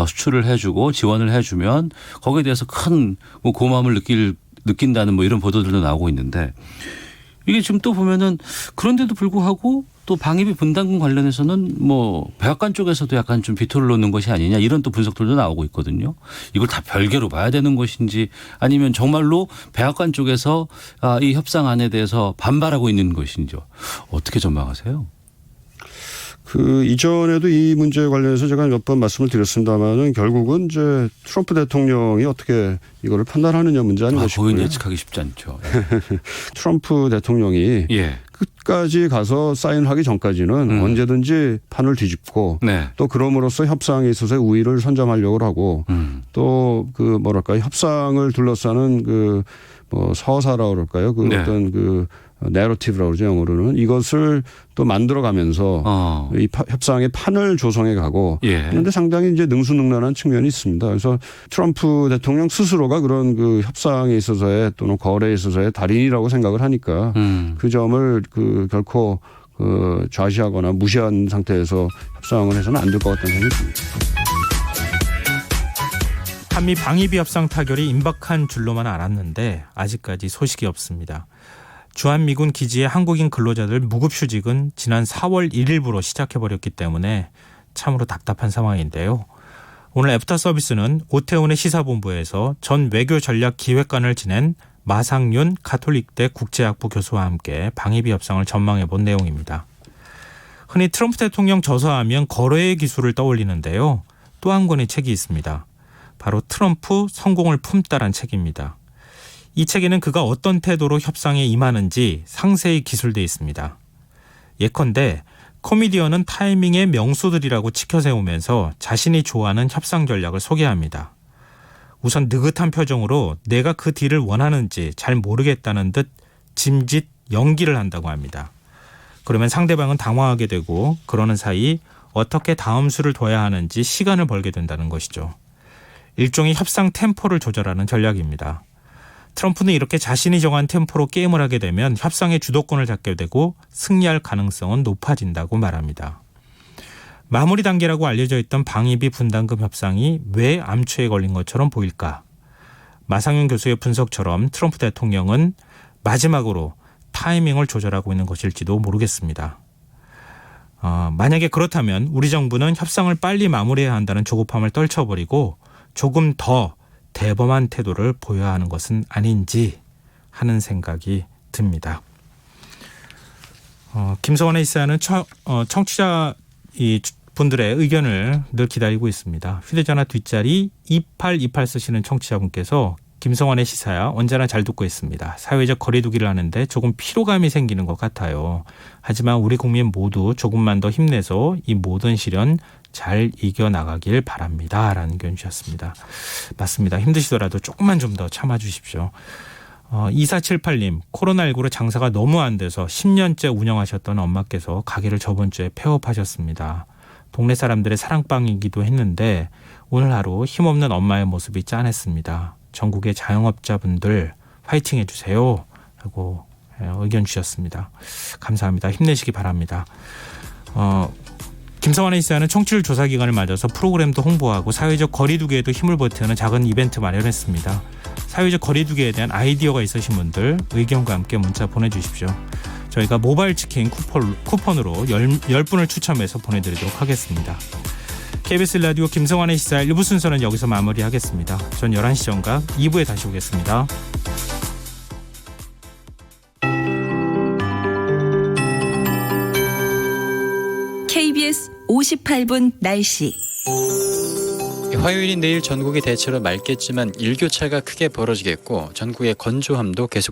수출을 해주고 지원을 해주면 거기에 대해서 큰 고마움을 느낀다는 이런 보도들도 나오고 있는데 이게 지금 또 보면은 그런데도 불구하고 또 방위비 분담금 관련해서는 백악관 쪽에서도 약간 좀 비토를 놓는 것이 아니냐 이런 또 분석들도 나오고 있거든요. 이걸 다 별개로 봐야 되는 것인지 아니면 정말로 백악관 쪽에서 이 협상안에 대해서 반발하고 있는 것인지 어떻게 전망하세요? 그 이전에도 이 문제에 관련해서 제가 몇 번 말씀을 드렸습니다만은 결국은 이제 트럼프 대통령이 어떻게 이거를 판단하느냐 문제 아닌가 싶고요. 거의 예측하기 쉽지 않죠. 트럼프 대통령이 예. 끝까지 가서 사인하기 전까지는 언제든지 판을 뒤집고 네. 또 그럼으로써 협상에 있어서의 우위를 선점하려고 하고 또 그 뭐랄까 협상을 둘러싸는 그 뭐 서사라고 그럴까요? 그 네. 어떤 그 내러티브라고 그러죠 영어로는 이것을 또 만들어가면서 이 협상의 판을 조성해 가고 예. 그런데 상당히 이제 능수능란한 측면이 있습니다. 그래서 트럼프 대통령 스스로가 그런 그 협상에 있어서의 또는 거래에 있어서의 달인이라고 생각을 하니까 그 점을 그 결코 그 좌시하거나 무시한 상태에서 협상을 해서는 안 될 것 같다는 생각이 듭니다. 한미 방위비 협상 타결이 임박한 줄로만 알았는데 아직까지 소식이 없습니다. 주한미군 기지의 한국인 근로자들 무급휴직은 지난 4월 1일부로 시작해버렸기 때문에 참으로 답답한 상황인데요. 오늘 애프터 서비스는 오태훈의 시사본부에서 전 외교전략기획관을 지낸 마상윤 가톨릭대 국제학부 교수와 함께 방위비 협상을 전망해 본 내용입니다. 흔히 트럼프 대통령 저서하면 거래의 기술을 떠올리는데요. 또 한 권의 책이 있습니다. 바로 트럼프 성공을 품다란 책입니다. 이 책에는 그가 어떤 태도로 협상에 임하는지 상세히 기술되어 있습니다. 예컨대 코미디언은 타이밍의 명수들이라고 치켜세우면서 자신이 좋아하는 협상 전략을 소개합니다. 우선 느긋한 표정으로 내가 그 딜을 원하는지 잘 모르겠다는 듯 짐짓 연기를 한다고 합니다. 그러면 상대방은 당황하게 되고 그러는 사이 어떻게 다음 수를 둬야 하는지 시간을 벌게 된다는 것이죠. 일종의 협상 템포를 조절하는 전략입니다. 트럼프는 이렇게 자신이 정한 템포로 게임을 하게 되면 협상의 주도권을 잡게 되고 승리할 가능성은 높아진다고 말합니다. 마무리 단계라고 알려져 있던 방위비 분담금 협상이 왜 암초에 걸린 것처럼 보일까? 마상윤 교수의 분석처럼 트럼프 대통령은 마지막으로 타이밍을 조절하고 있는 것일지도 모르겠습니다. 만약에 그렇다면 우리 정부는 협상을 빨리 마무리해야 한다는 조급함을 떨쳐버리고 조금 더 대범한 태도를 보여야 하는 것은 아닌지 하는 생각이 듭니다. 김성환의 시사는 청취자 분들의 의견을 늘 기다리고 있습니다. 휴대전화 뒷자리 2828 쓰시는 청취자분께서 김성환의 시사야 언제나 잘 듣고 있습니다. 사회적 거리두기를 하는데 조금 피로감이 생기는 것 같아요. 하지만 우리 국민 모두 조금만 더 힘내서 이 모든 시련 잘 이겨나가길 바랍니다. 라는 의견 주셨습니다. 맞습니다. 힘드시더라도 조금만 좀 더 참아주십시오. 2478님, 코로나19로 장사가 너무 안 돼서 10년째 운영하셨던 엄마께서 가게를 저번 주에 폐업하셨습니다. 동네 사람들의 사랑방이기도 했는데 오늘 하루 힘없는 엄마의 모습이 짠했습니다. 전국의 자영업자분들 화이팅 해주세요. 라고 의견 주셨습니다. 감사합니다. 힘내시기 바랍니다. 김성환의 시사는 청취율 조사 기간을 맞아서 프로그램도 홍보하고 사회적 거리두기에도 힘을 보태는 작은 이벤트 마련했습니다. 사회적 거리두기에 대한 아이디어가 있으신 분들 의견과 함께 문자 보내주십시오. 저희가 모바일 치킨 쿠폰으로 10분을 추첨해서 보내드리도록 하겠습니다. KBS 라디오 김성환의 시사 1부 순서는 여기서 마무리하겠습니다. 전 11시 정각 2부에 다시 오겠습니다. KBS 58분 날씨. 화요일인 내일 전국이 대체로 맑겠지만 일교차가 크게 벌어지겠고 전국의 건조함도 계속